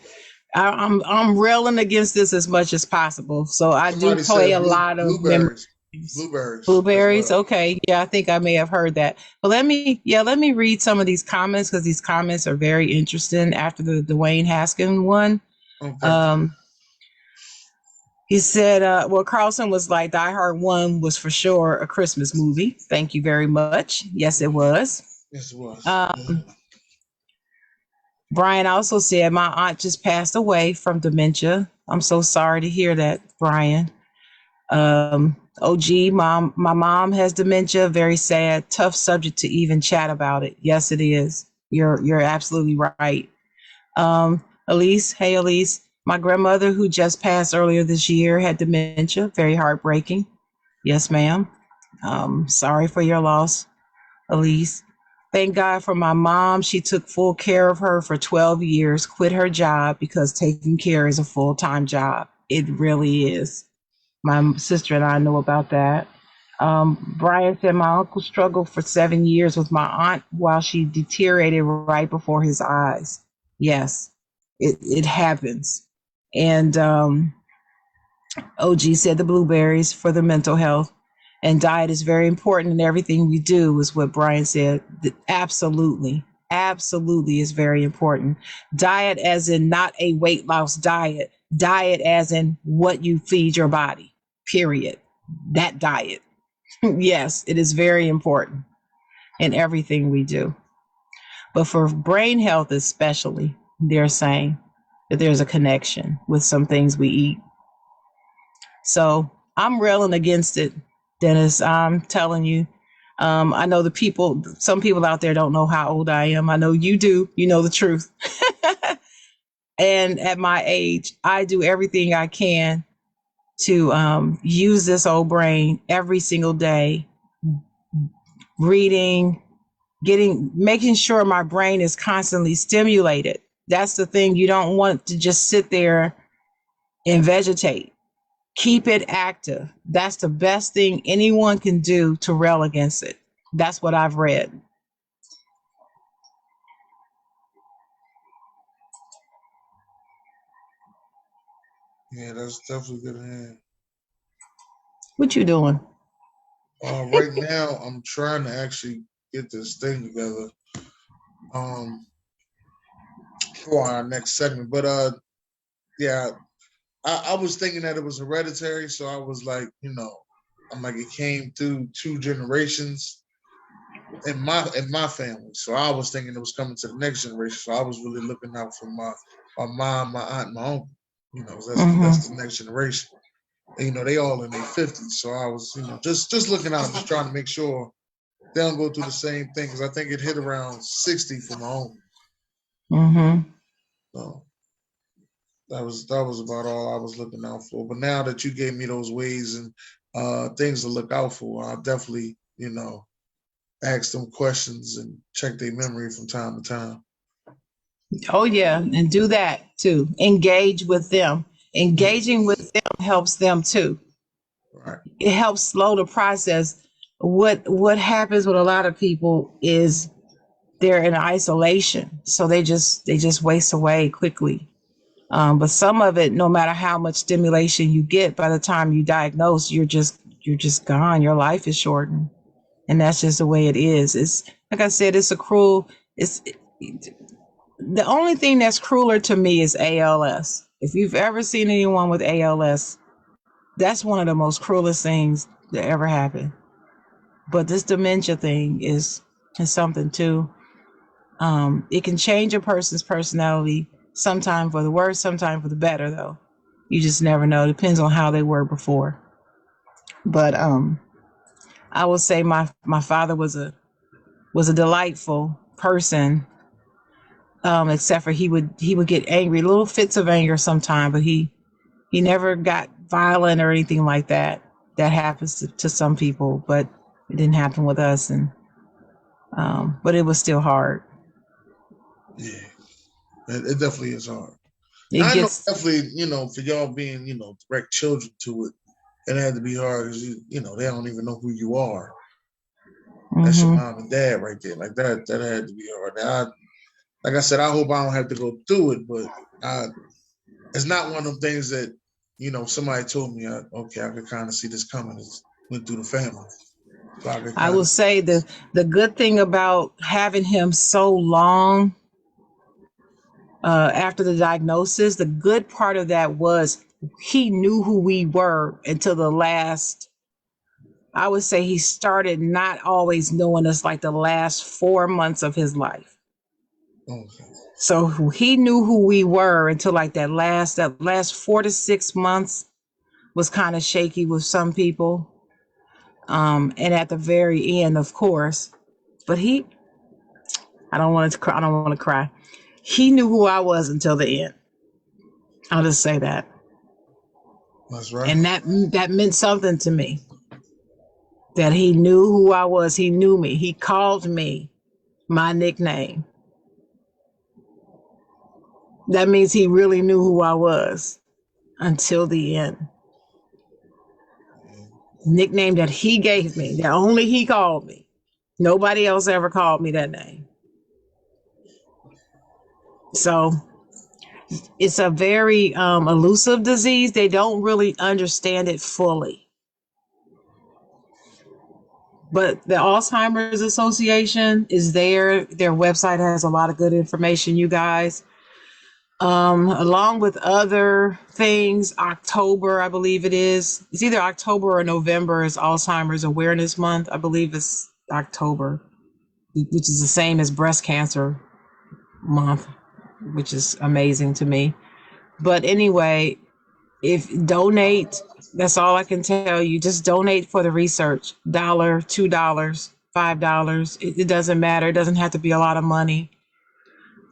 I'm railing against this as much as possible. So I do play a lot of blueberries. Blueberries. Well. Okay. Yeah, I think I may have heard that. But let me read some of these comments, because these comments are very interesting after the Dwayne Haskin one. Okay. He said, Carlson was like, Die Hard 1 was for sure a Christmas movie. Thank you very much. Yes, it was. Yes, it was. Brian also said, my aunt just passed away from dementia. I'm so sorry to hear that, Brian. OG, my mom has dementia. Very sad, tough subject to even chat about it. Yes, it is. You're absolutely right. Elise, hey Elise, my grandmother who just passed earlier this year had dementia. Very heartbreaking. Yes, ma'am. Sorry for your loss, Elise. Thank God for my mom. She took full care of her for 12 years, quit her job because taking care is a full time job. It really is. My sister and I know about that. Brian said my uncle struggled for 7 years with my aunt while she deteriorated right before his eyes. Yes, it happens. And OG said the blueberries for the mental health. And diet is very important in everything we do, is what Brian said. Absolutely. Absolutely is very important. Diet, as in not a weight loss diet, diet, as in what you feed your body, period. That diet. Yes, it is very important in everything we do. But for brain health, especially, they're saying that there's a connection with some things we eat. So I'm railing against it, Dennis. I'm telling you. I know some people out there don't know how old I am. I know you do. You know the truth. And at my age, I do everything I can to use this old brain every single day, reading, making sure my brain is constantly stimulated. That's the thing. You don't want to just sit there and vegetate. Keep it active. That's the best thing anyone can do to rail against it. That's what I've read. Yeah, that's definitely good. Hand. What you doing? Right now, I'm trying to actually get this thing together um, for our next segment. But yeah, I was thinking that it was hereditary, so I was like, I'm like it came through two generations in my family. So I was thinking it was coming to the next generation. So I was really looking out for my mom, my aunt, my uncle. That's the Mm-hmm. next generation. And, they all in their 50s. So I was, just looking out, just trying to make sure they don't go through the same thing. Because I think it hit around 60 for my own. Mm-hmm. So that was about all I was looking out for. But now that you gave me those ways and things to look out for, I'll definitely, ask them questions and check their memory from time to time. Oh yeah, and do that too. Engage with them. Engaging Yes. with them helps them too. Right. It helps slow the process. What happens with a lot of people is they're in isolation, so they just waste away quickly. But some of it, no matter how much stimulation you get, by the time you diagnose, you're just gone. Your life is shortened, and that's just the way it is. It's like I said, it's a cruel. It's the only thing that's crueler to me is ALS. If you've ever seen anyone with ALS, that's one of the most cruelest things that ever happened. But this dementia thing is something too. It can change a person's personality, sometime for the worse, sometime for the better, though. You just never know. Depends on how they were before. But I would say my father was a delightful person. Except for he would get angry, little fits of anger sometime, but he never got violent or anything like that. That happens to some people, but it didn't happen with us. And but it was still hard. Yeah. It definitely is hard. It And I know gets. definitely, for y'all being, direct children to it, it had to be hard because they don't even know who you are. That's your Mm-hmm. mom and dad right there. Like that had to be hard. Now, like I said, I hope I don't have to go through it, but it's not one of them things that, somebody told me, okay, I could kind of see this coming. It went through the family. So I could I kind will of, say the good thing about having him so long after the diagnosis, the good part of that was he knew who we were until the last. I would say he started not always knowing us like the last 4 months of his life. okay. So he knew who we were until like that last 4 to 6 months was kind of shaky with some people. And at the very end, of course, but I don't want to cry. I don't want to cry. He knew who I was until the end. I'll just say that. That's right. And that meant something to me. that he knew who I was. He knew me. He called me my nickname. That means he really knew who I was until the end. Nickname that he gave me, that only he called me. Nobody else ever called me that name. So it's a very elusive disease. They don't really understand it fully. But the Alzheimer's Association is there. Their website has a lot of good information, you guys. Along with other things, October, I believe it is. It's either October or November is Alzheimer's Awareness Month. I believe it's October, which is the same as Breast Cancer Month, which is amazing to me. But anyway, if donate, that's all I can tell you. Just donate for the research. $1, $2, $5. It doesn't matter. It doesn't have to be a lot of money.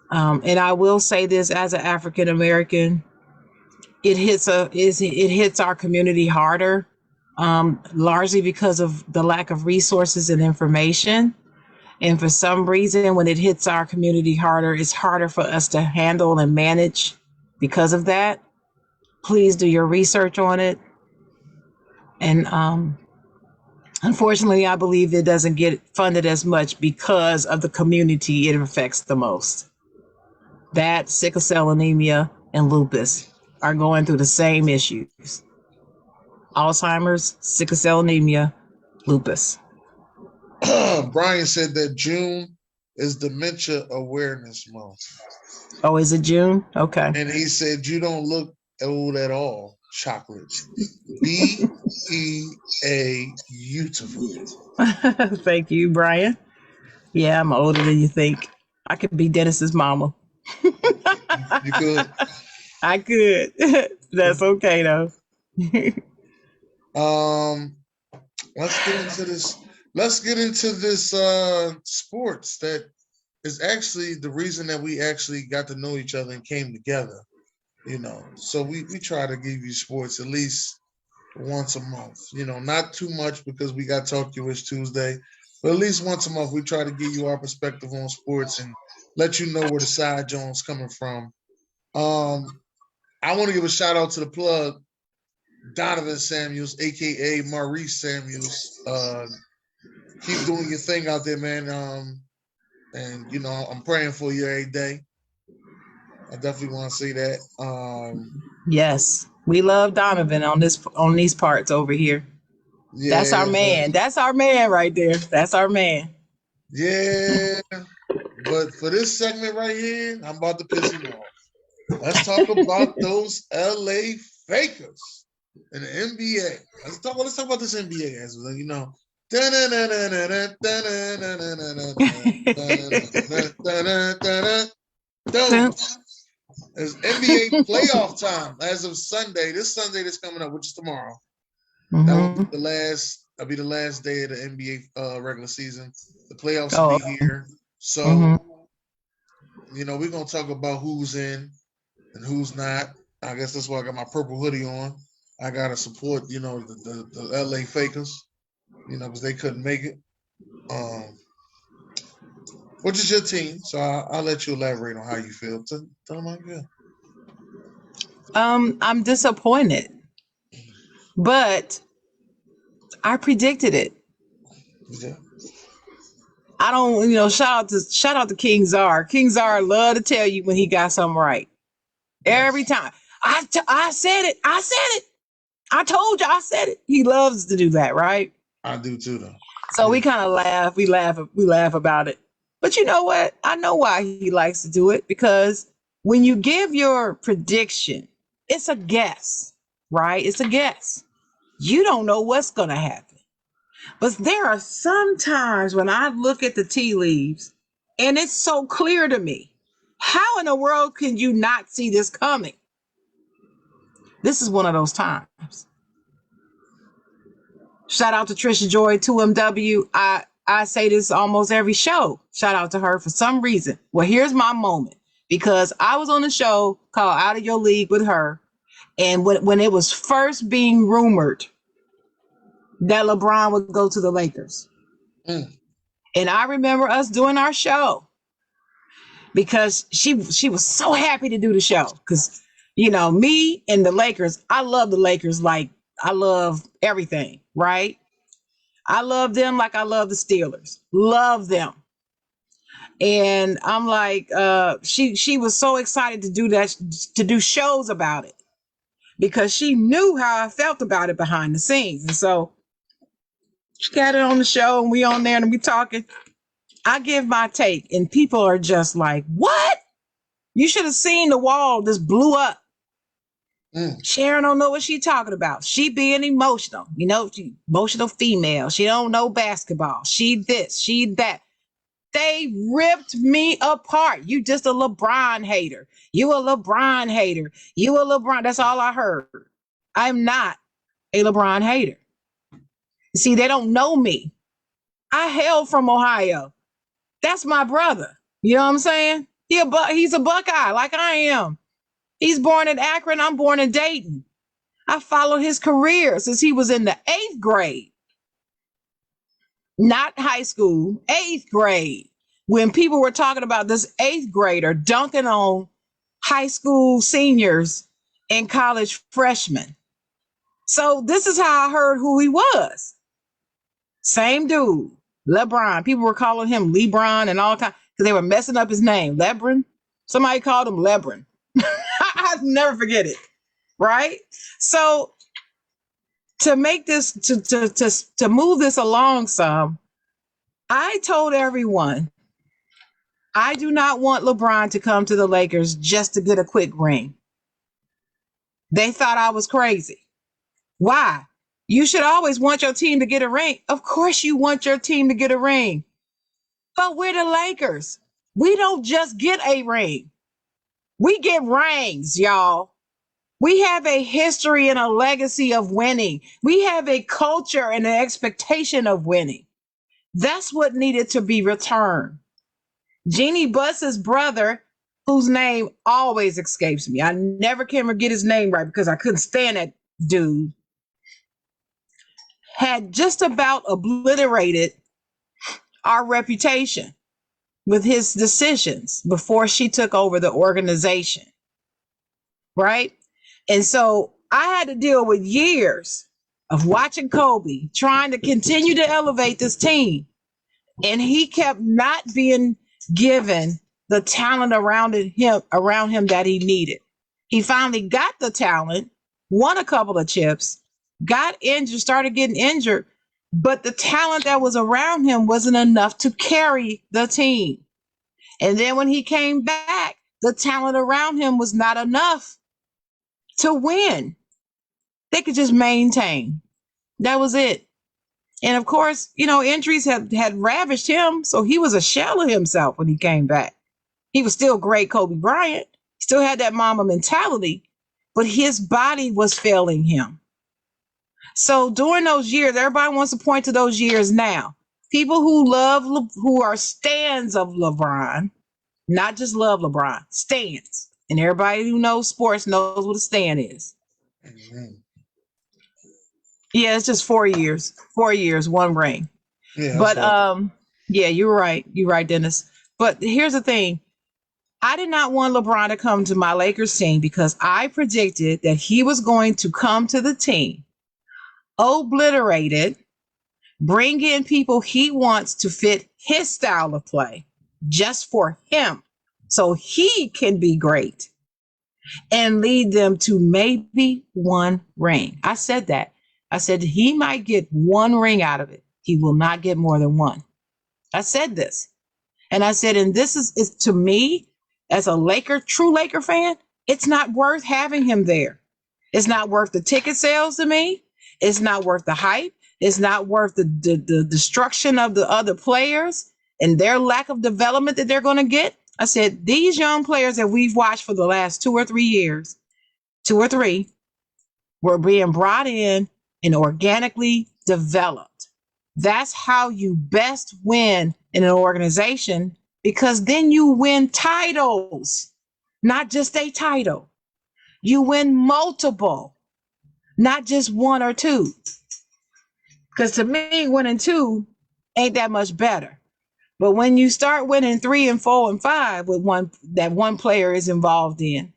And I will say this as an African American, it hits our community harder, largely because of the lack of resources and information. And for some reason, when it hits our community harder, it's harder for us to handle and manage because of that. Please do your research on it. And unfortunately, I believe it doesn't get funded as much because of the community it affects the most. That, sickle cell anemia, and lupus are going through the same issues. Alzheimer's, sickle cell anemia, lupus. Brian said that June is Dementia Awareness Month. Oh, is it June? Okay. And he said, you don't look old at all, chocolate. B-E-A, beautiful. Thank you, Brian. Yeah, I'm older than you think. I could be Dennis's mama. You could? I could. That's okay, though. Let's get into this. Let's get into this sports that is actually the reason that we actually got to know each other and came together. You know, so we try to give you sports at least once a month. You know, not too much because we got Talk Jewish Tuesday, but at least once a month we try to give you our perspective on sports and let you know where the side Jones coming from. I want to give a shout out to the plug, Donovan Samuels, aka Maurice Samuels. Keep doing your thing out there, man. And you know, I'm praying for you every day. I definitely want to say that. Yes, we love Donovan on these parts over here. Yeah, that's our man. That's our man right there. That's our man. Yeah. But for this segment right here, I'm about to piss him off. Let's talk about those LA Fakers in the NBA. Let's talk about this NBA as well. You know, it's NBA playoff time as of Sunday. This Sunday that's coming up, which is tomorrow. Mm-hmm. That will be the last. That'll be the last day of the NBA regular season. The playoffs will be here. So, you know, we're gonna talk about who's in and who's not. I guess that's why I got my purple hoodie on. I gotta support, you know, the LA Fakers, you know, because they couldn't make it. Which is your team? So I'll let you elaborate on how you feel. Tell them how you feel. I'm disappointed, but I predicted it. Yeah. I don't, you know, shout out to King Czar. King Czar love to tell you when he got something right. Every time. I said it. I said it. I told you I said it. He loves to do that, right? I do too, though. So we kind of laugh. We laugh about it. But you know what? I know why he likes to do it, because when you give your prediction, it's a guess, right? It's a guess. You don't know what's going to happen. But there are some times when I look at the tea leaves and it's so clear to me. How in the world can you not see this coming? This is one of those times. Shout out to Trisha Joy, 2MW. I say this almost every show. Shout out to her for some reason. Well, here's my moment, because I was on a show called Out of Your League with her. And when it was first being rumored that LeBron would go to the Lakers. Mm. And I remember us doing our show because she was so happy to do the show because me and the Lakers, I love the Lakers like I love everything, right? I love them like I love the Steelers. Love them. And I'm like, she was so excited to do that, to do shows about it because she knew how I felt about it behind the scenes. And so she got it on the show and we on there and we talking. I give my take and people are just like, what? You should have seen the wall just blew up. Mm. Sharon don't know what she talking about. She being emotional, she emotional female. She don't know basketball. She this, she that. They ripped me apart. You just a LeBron hater. You a LeBron hater. You a LeBron. That's all I heard. I'm not a LeBron hater. See, they don't know me. I hail from Ohio. That's my brother. You know what I'm saying? He's a Buckeye like I am. He's born in Akron. I'm born in Dayton. I followed his career since he was in the 8th grade. Not high school, 8th grade. When people were talking about this 8th grader dunking on high school seniors and college freshmen. So this is how I heard who he was. Same dude, LeBron. People were calling him LeBron and all kinds because they were messing up his name. LeBron. Somebody called him LeBron. I'll never forget it. Right? So to make this to move this along some, I told everyone I do not want LeBron to come to the Lakers just to get a quick ring. They thought I was crazy. Why? You should always want your team to get a ring. Of course you want your team to get a ring. But we're the Lakers. We don't just get a ring. We get rings, y'all. We have a history and a legacy of winning. We have a culture and an expectation of winning. That's what needed to be returned. Jeannie Buss's brother, whose name always escapes me. I never can get his name right because I couldn't stand that dude, had just about obliterated our reputation with his decisions before she took over the organization. Right? And so I had to deal with years of watching Kobe trying to continue to elevate this team. And he kept not being given the talent around him that he needed. He finally got the talent, won a couple of chips, got injured, started getting injured, but the talent that was around him wasn't enough to carry the team. And then when he came back, the talent around him was not enough to win. They could just maintain. That was it. And of course, injuries had ravaged him. So he was a shell of himself when he came back. He was still great Kobe Bryant. He still had that mama mentality, but his body was failing him. So during those years, everybody wants to point to those years now. People who are stans of LeBron, not just love LeBron, stans. And everybody who knows sports knows what a stan is. Mm-hmm. Yeah, it's just 4 years. 4 years, one ring. Yeah, but yeah, you're right. You're right, Dennis. But here's the thing. I did not want LeBron to come to my Lakers team because I predicted that he was going to come to the team, obliterate it, bring in people he wants to fit his style of play just for him so he can be great and lead them to maybe one ring. I said that. I said he might get one ring out of it. He will not get more than one. I said this. And I said, and this is to me, as a true Laker fan, it's not worth having him there. It's not worth the ticket sales to me. It's not worth the hype. It's not worth the destruction of the other players and their lack of development that they're going to get. I said, these young players that we've watched for the last 2 or 3 years, 2 or 3, were being brought in and organically developed. That's how you best win in an organization, because then you win titles, not just a title. You win multiple, not just 1 or 2. Because to me, 1 and 2 ain't that much better. But when you start winning 3 and 4 and 5 with one player is involved in,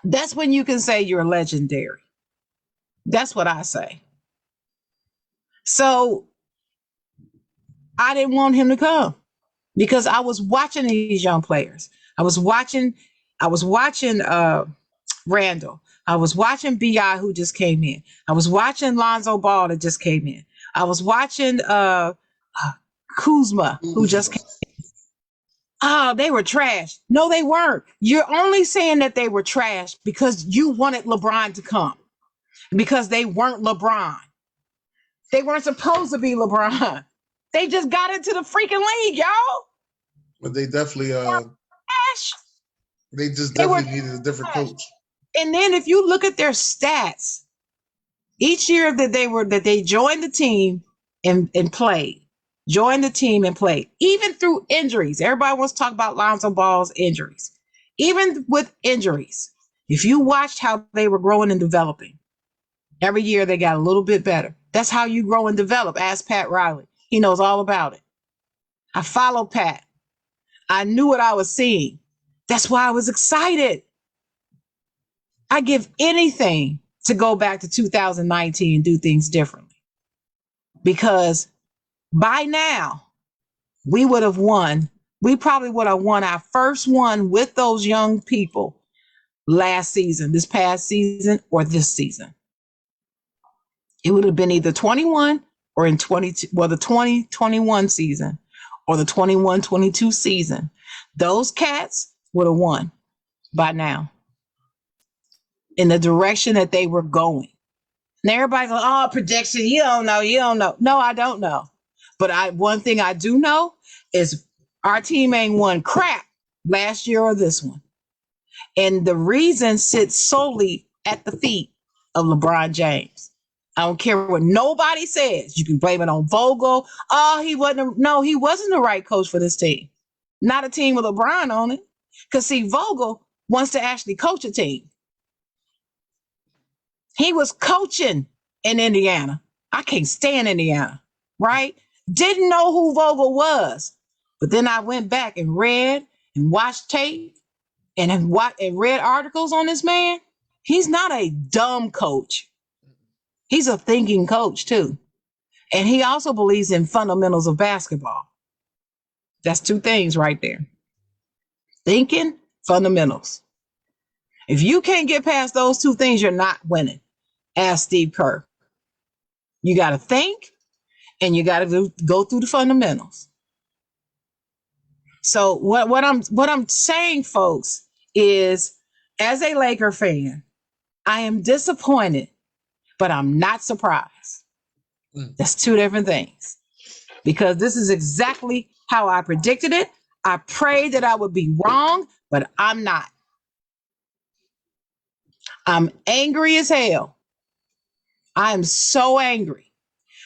that's when you can say you're legendary. That's what I say. So I didn't want him to come because I was watching these young players. I was watching Randall. I was watching BI who just came in. I was watching Lonzo Ball that just came in. I was watching Kuzma who just came. Oh, they were trash. No, they weren't. You're only saying that they were trash because you wanted LeBron to come. Because they weren't LeBron. They weren't supposed to be LeBron. They just got into the freaking league, y'all. But they definitely Trash. they definitely needed a different coach. And then if you look at their stats, each year that they joined the team and played, even through injuries. Everybody wants to talk about Lonzo Ball's injuries. Even with injuries, if you watched how they were growing and developing, every year they got a little bit better. That's how you grow and develop. Ask Pat Riley. He knows all about it. I followed Pat. I knew what I was seeing. That's why I was excited. I give anything to go back to 2019 and do things differently. Because by now, we would have won. We probably would have won our first one with those young people last season, this past season, or this season. It would have been either 21 or in 22, well, the 2021 season or the 21-22 season. Those cats would have won by now in the direction that they were going. And everybody's like, oh, projection, you don't know. No, I don't know. But one thing I do know is our team ain't won crap last year or this one. And the reason sits solely at the feet of LeBron James. I don't care what nobody says. You can blame it on Vogel. Oh, he wasn't the right coach for this team. Not a team with LeBron on it. Because see, Vogel wants to actually coach a team. He was coaching in Indiana. I can't stand Indiana, right? Didn't know who Vogel was. But then I went back and read and watched tape and read articles on this man. He's not a dumb coach. He's a thinking coach too. And he also believes in fundamentals of basketball. That's two things right there. Thinking, fundamentals. If you can't get past those two things, you're not winning. Ask Steve Kerr. You got to think and you got to go through the fundamentals. So what I'm saying, folks, is as a Laker fan, I am disappointed, but I'm not surprised. That's two different things. Because this is exactly how I predicted it. I prayed that I would be wrong, but I'm not. I'm angry as hell. I am so angry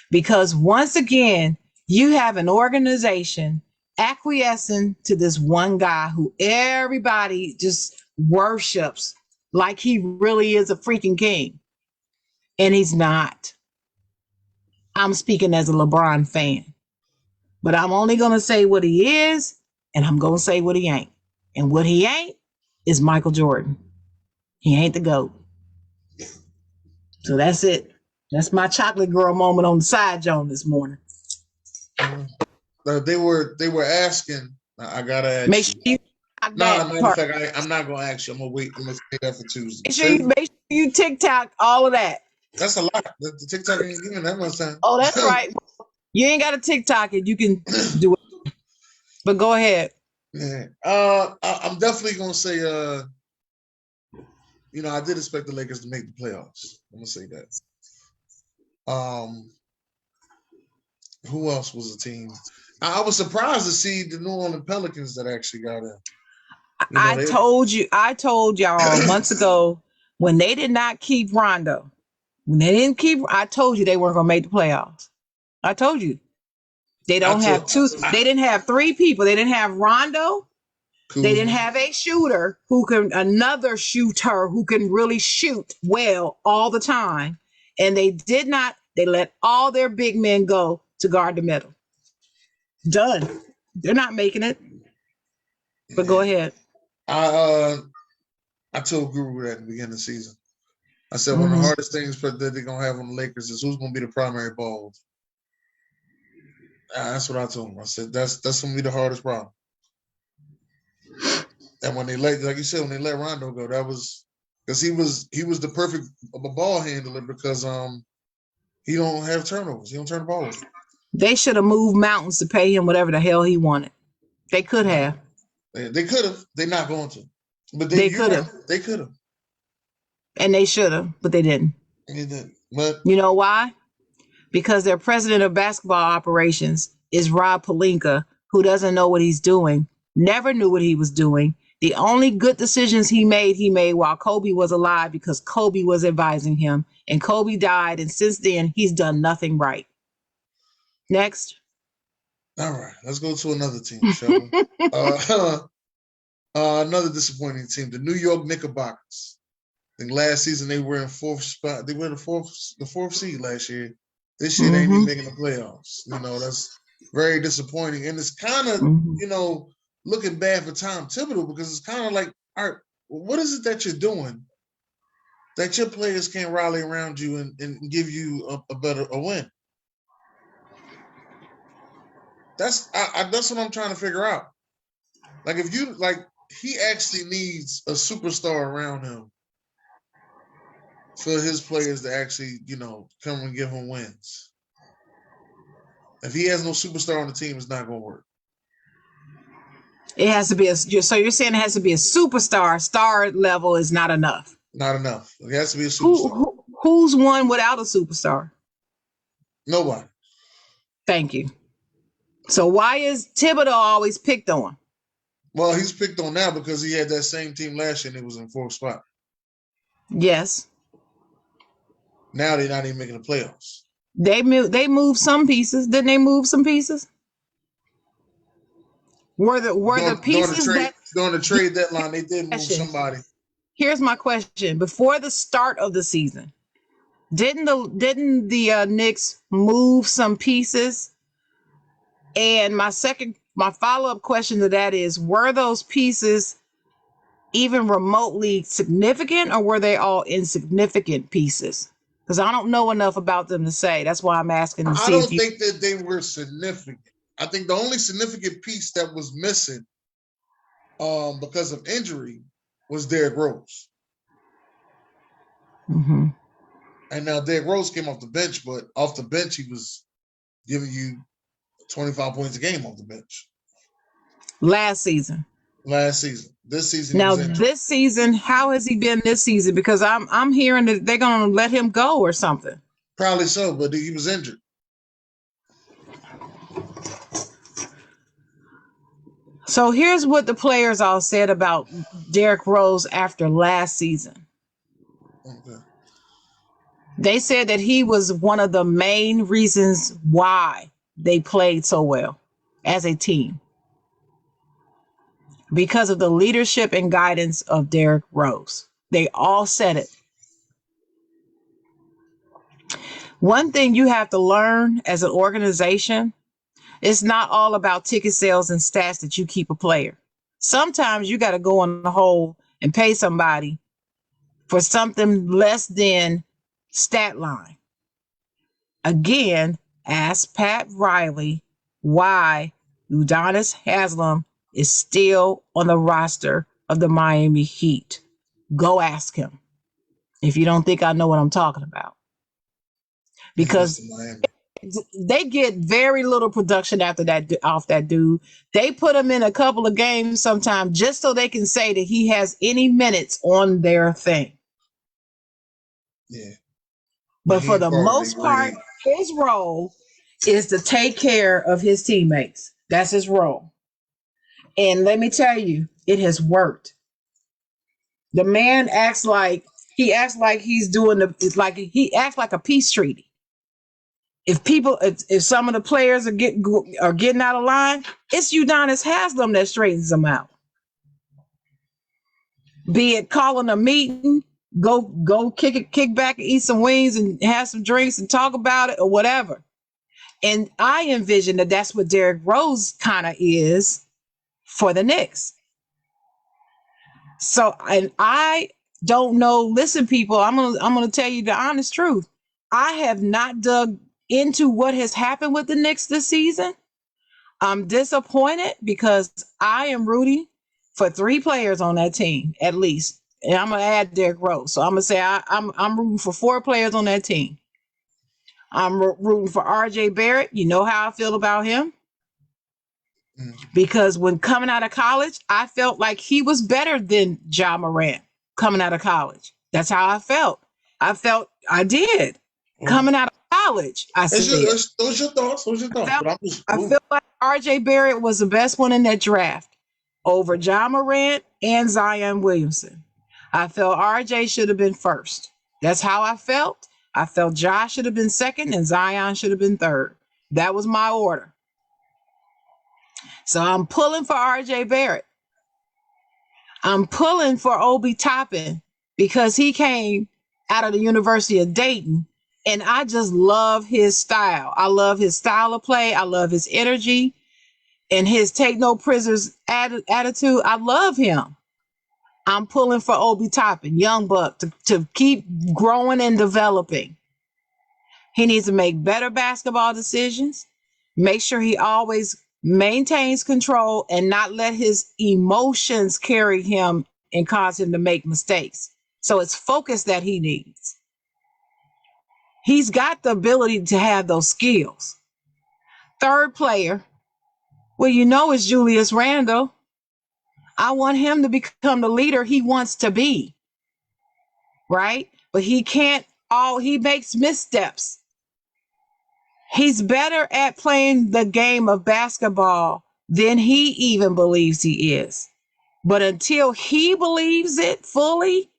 because once again, you have an organization acquiescing to this one guy who everybody just worships like he really is a freaking king. And he's not. I'm speaking as a LeBron fan, but I'm only going to say what he is, and I'm going to say what he ain't. And what he ain't is Michael Jordan. He ain't the GOAT. So that's it. That's my chocolate girl moment on the side, Jawn, this morning. They were asking. I gotta ask. Make sure you. Matter of fact, I'm not gonna ask you. I'm gonna wait. I'm gonna say that for Tuesday. Make sure you TikTok all of that. That's a lot. The TikTok ain't giving that much time. Oh, that's right. You ain't got to TikTok it. You can do it. But go ahead. Yeah. I'm definitely gonna say. I did expect the Lakers to make the playoffs. I'm gonna say that. Who else was a team? I was surprised to see the New Orleans Pelicans that actually got in. I told y'all months ago when they did not keep Rondo. I told you they weren't gonna make the playoffs. I told you. They didn't have three people. They didn't have Rondo. Cool. They didn't have another shooter who can really shoot well all the time. And they They let all their big men go to guard the middle. Done. They're not making it. But go ahead. I told Guru that at the beginning of the season. I said one of the hardest things that they're gonna have on the Lakers is who's gonna be the primary ball. That's what I told him. I said that's gonna be the hardest problem. And when they let, like you said, when they let Rondo go, that was because he was the perfect ball handler because he don't have turnovers. He don't turn the ball over. They should have moved mountains to pay him whatever the hell he wanted. They could have. They could have. They're not going to. But they could have. They could have. And they should have, but they didn't. They didn't. But you know why? Because their president of basketball operations is Rob Pelinka, who doesn't know what he's doing, never knew what he was doing. The only good decisions he made while Kobe was alive because Kobe was advising him. And Kobe died, and since then, he's done nothing right. Next. All right, let's go to another team, shall we? Another disappointing team, the New York Knickerbockers. I think last season they were in fourth spot. They were the fourth seed last year. This year they ain't even making the playoffs. You know, that's very disappointing. And it's kind of, you know, looking bad for Tom Thibodeau because it's kind of like, all right, what is it that you're doing that your players can't rally around you and give you a win? That's what I'm trying to figure out. Like he actually needs a superstar around him for his players to actually, you know, come and give him wins. If he has no superstar on the team, it's not going to work. It has to be so you're saying it has to be a superstar. Star level is not enough. Not enough. It has to be a superstar. Who's won without a superstar? Nobody. Thank you. So why is Thibodeau always picked on? Well, he's picked on now because he had that same team last year and it was in fourth spot. Yes. Now they're not even making the playoffs. They moved some pieces. Didn't they move some pieces? Were the pieces during the trade deadline they did move somebody? Here's my question: before the start of the season, didn't the Knicks move some pieces? And my follow-up question to that is: were those pieces even remotely significant, or were they all insignificant pieces? Because I don't know enough about them to say. That's why I'm asking to see. I don't think that they were significant. I think the only significant piece that was missing because of injury was Derrick Rose. And now Derrick Rose came off the bench, but off the bench he was giving you 25 points a game off the bench. Last season. This season. Now this season, how has he been this season? Because I'm hearing that they're gonna let him go or something. Probably so, but he was injured. So here's what the players all said about Derrick Rose after last season. Okay. They said that he was one of the main reasons why they played so well as a team. Because of the leadership and guidance of Derrick Rose. They all said it. One thing you have to learn as an organization, it's not all about ticket sales and stats that you keep a player. Sometimes you got to go on the hole and pay somebody for something less than stat line. Again, ask Pat Riley why Udonis Haslem is still on the roster of the Miami Heat. Go ask him if you don't think I know what I'm talking about. Because they get very little production after that off that dude. They put him in a couple of games sometimes just so they can say that he has any minutes on their thing. Yeah. But for the most part, his role is to take care of his teammates. That's his role. And let me tell you, it has worked. The man acts like he's doing he acts like a peace treaty. If some of the players are getting out of line, it's Udonis Haslem that straightens them out. Be it calling a meeting, go kick back and eat some wings and have some drinks and talk about it or whatever. And I envision that that's what Derrick Rose kind of is for the Knicks. So, and I don't know. Listen, people, I'm gonna tell you the honest truth. I have not dug into what has happened with the Knicks this season. I'm disappointed because I am rooting for 3 players on that team at least, and I'm gonna add Derrick Rose. So I'm gonna say I'm rooting for 4 players on that team. I'm rooting for R.J. Barrett. You know how I feel about him. Because when coming out of college, I felt like he was better than Jawn Morant coming out of college. That's how I felt. I did. Coming out of college, I said. Those your thoughts. Those your thoughts. I feel like R.J. Barrett was the best one in that draft over Jawn Morant and Zion Williamson. I felt R.J. should have been first. That's how I felt. I felt Josh should have been second and Zion should have been third. That was my order. So I'm pulling for R.J. Barrett. I'm pulling for Obi Toppin because he came out of the University of Dayton, and I just love his style. I love his style of play. I love his energy and his take no prisoners attitude. I love him. I'm pulling for Obi Toppin, young buck, to keep growing and developing. He needs to make better basketball decisions. Make sure he always maintains control and not let his emotions carry him and cause him to make mistakes. So it's focus that he needs. He's got the ability to have those skills. 3rd player, well, you know, is Julius Randle. I want him to become the leader he wants to be, right? But he makes missteps. He's better at playing the game of basketball than he even believes he is. But until he believes it fully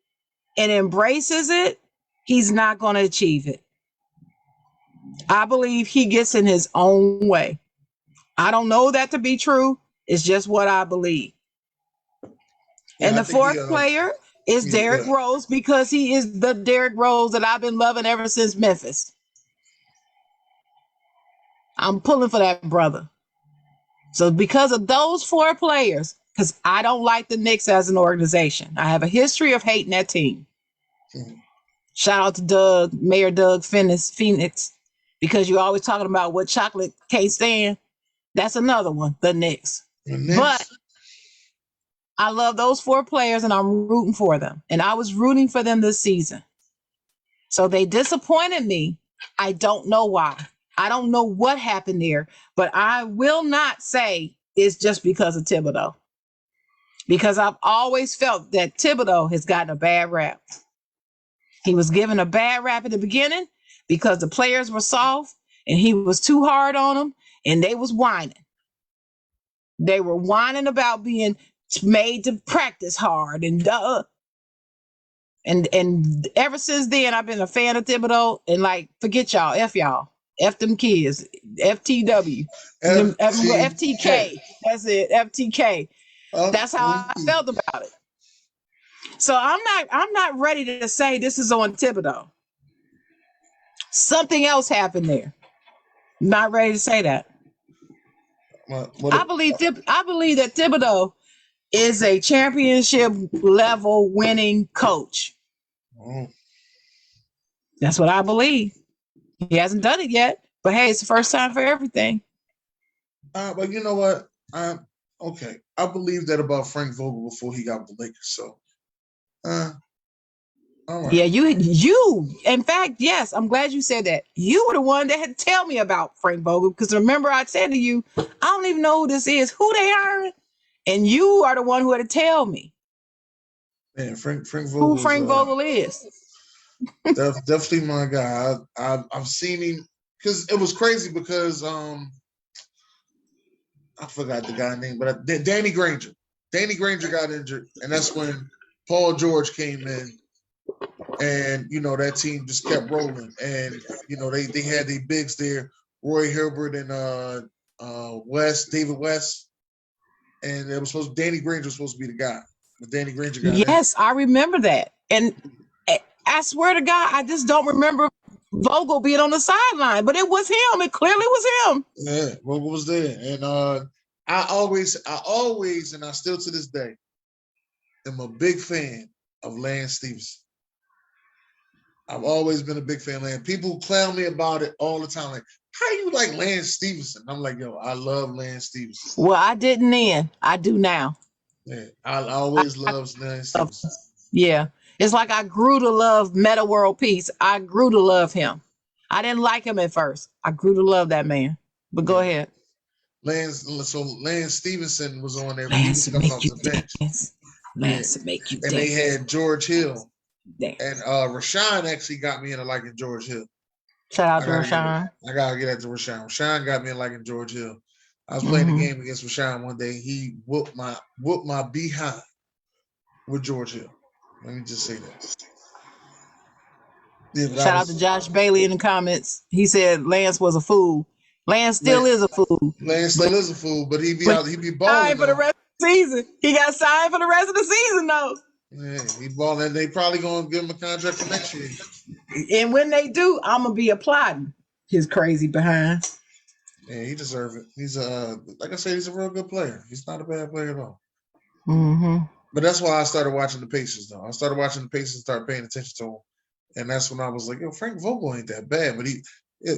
and embraces it, he's not going to achieve it. I believe he gets in his own way. I don't know that to be true. It's just what I believe. Yeah, and the 4th player is Derrick Rose because he is the Derrick Rose that I've been loving ever since Memphis. I'm pulling for that brother. So because of those 4 players, because I don't like the Knicks as an organization. I have a history of hating that team. Shout out to Mayor Doug Phoenix, because you're always talking about what chocolate can't stand. That's another one, the Knicks. But I love those 4 players and I'm rooting for them. And I was rooting for them this season. So they disappointed me. I don't know why. I don't know what happened there, but I will not say it's just because of Thibodeau. Because I've always felt that Thibodeau has gotten a bad rap. He was given a bad rap at the beginning because the players were soft and he was too hard on them and they was whining. They were whining about being made to practice hard and And ever since then, I've been a fan of Thibodeau and like, forget y'all, F y'all. F them kids, FTW, FTK. That's it, FTK. That's how I felt about it. So I'm not ready to say this is on Thibodeau. Something else happened there. Not ready to say that. I believe that Thibodeau is a championship level winning coach. That's what I believe. He hasn't done it yet, but hey, it's the first time for everything. But you know what? Okay. I believe that about Frank Vogel before he got with the Lakers. So, all right. Yeah, you. In fact, yes, I'm glad you said that. You were the one that had to tell me about Frank Vogel because remember I said to you, I don't even know who this is, who they hiring, and you are the one who had to tell me. Man, Frank Vogel. Who Frank Vogel is? Definitely my guy. I've seen him because it was crazy because I forgot the guy's name, but Danny Granger. Danny Granger got injured, and that's when Paul George came in, and you know that team just kept rolling, and you know they had the bigs there, Roy Hilbert and David West, and it was Danny Granger was supposed to be the guy, but Danny Granger got injured. I remember that, and I swear to God, I just don't remember Vogel being on the sideline, but it was him. It clearly was him. Yeah, Vogel was there, and I always, and I still to this day, am a big fan of Lance Stevenson. I've always been a big fan of Lance. People clown me about it all the time. Like, how you like Lance Stevenson? I'm like, yo, I love Lance Stevenson. Well, I didn't then. I do now. Yeah, I always love Lance Stevenson. Yeah. It's like I grew to love Meta World Peace. I grew to love him. I didn't like him at first. I grew to love that man. But go ahead. Lance Stevenson was on there. Lance He was to coming make off you the bench. dance. Lance to make you And dance. they had George Hill. Dance. And Rashawn actually got me into liking George Hill. Shout out to Rashawn. I gotta get that to Rashawn. Rashawn got me liking George Hill. I was playing the game against Rashawn one day. He whooped my behind with George Hill. Let me just say that. Yeah, shout out to Josh Bailey in the comments. He said Lance was a fool. Lance still is a fool. Lance still is a fool, but he be balling for the rest of the season. He got signed for the rest of the season though. Yeah, he balling. They probably gonna give him a contract for next year. And when they do, I'm gonna be applauding his crazy behind. Yeah, he deserves it. He's like I said, he's a real good player. He's not a bad player at all. Mm-hmm. But that's why I started watching the Pacers, though. I started watching the Pacers and started paying attention to him. And that's when I was like, yo, Frank Vogel ain't that bad. But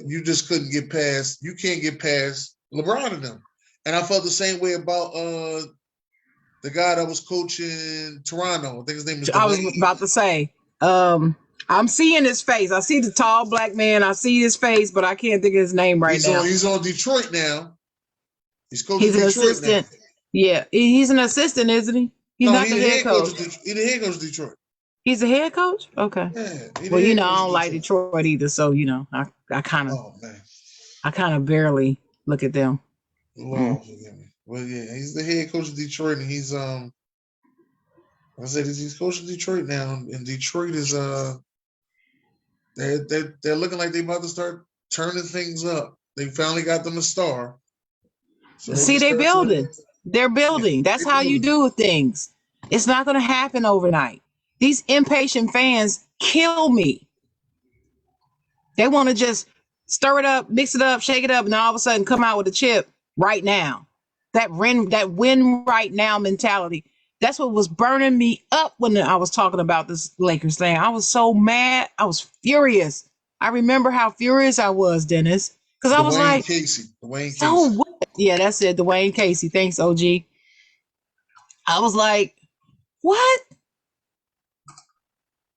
you just couldn't get past, you can't get past LeBron and them. And I felt the same way about the guy that was coaching Toronto. I think his name is Dwayne. I was about to say, I'm seeing his face. I see the tall black man. I see his face, but I can't think of his name now. He's on Detroit now. He's coaching He's an Detroit assistant. now. Yeah, he's an assistant, isn't he? He's not the head coach. He's the head coach of Detroit. He's the head coach? Okay. Yeah. Well, I don't like Detroit either, so I kind of barely look at them. Lord forgive me. Well, yeah, he's the head coach of Detroit, and he's I said he's coaching Detroit now, and Detroit is they're looking like they're about to start turning things up. They finally got them a star. So see, they're building. They're building. That's how you do things. It's not going to happen overnight. These impatient fans kill me. They want to just stir it up, mix it up, shake it up, and all of a sudden come out with a chip right now. That win right now mentality. That's what was burning me up when I was talking about this Lakers thing. I was so mad. I was furious. I remember how furious I was, Dennis, because I was like, Dwayne Casey. So what? Yeah, that's it. Dwayne Casey. Thanks, OG. I was like, what?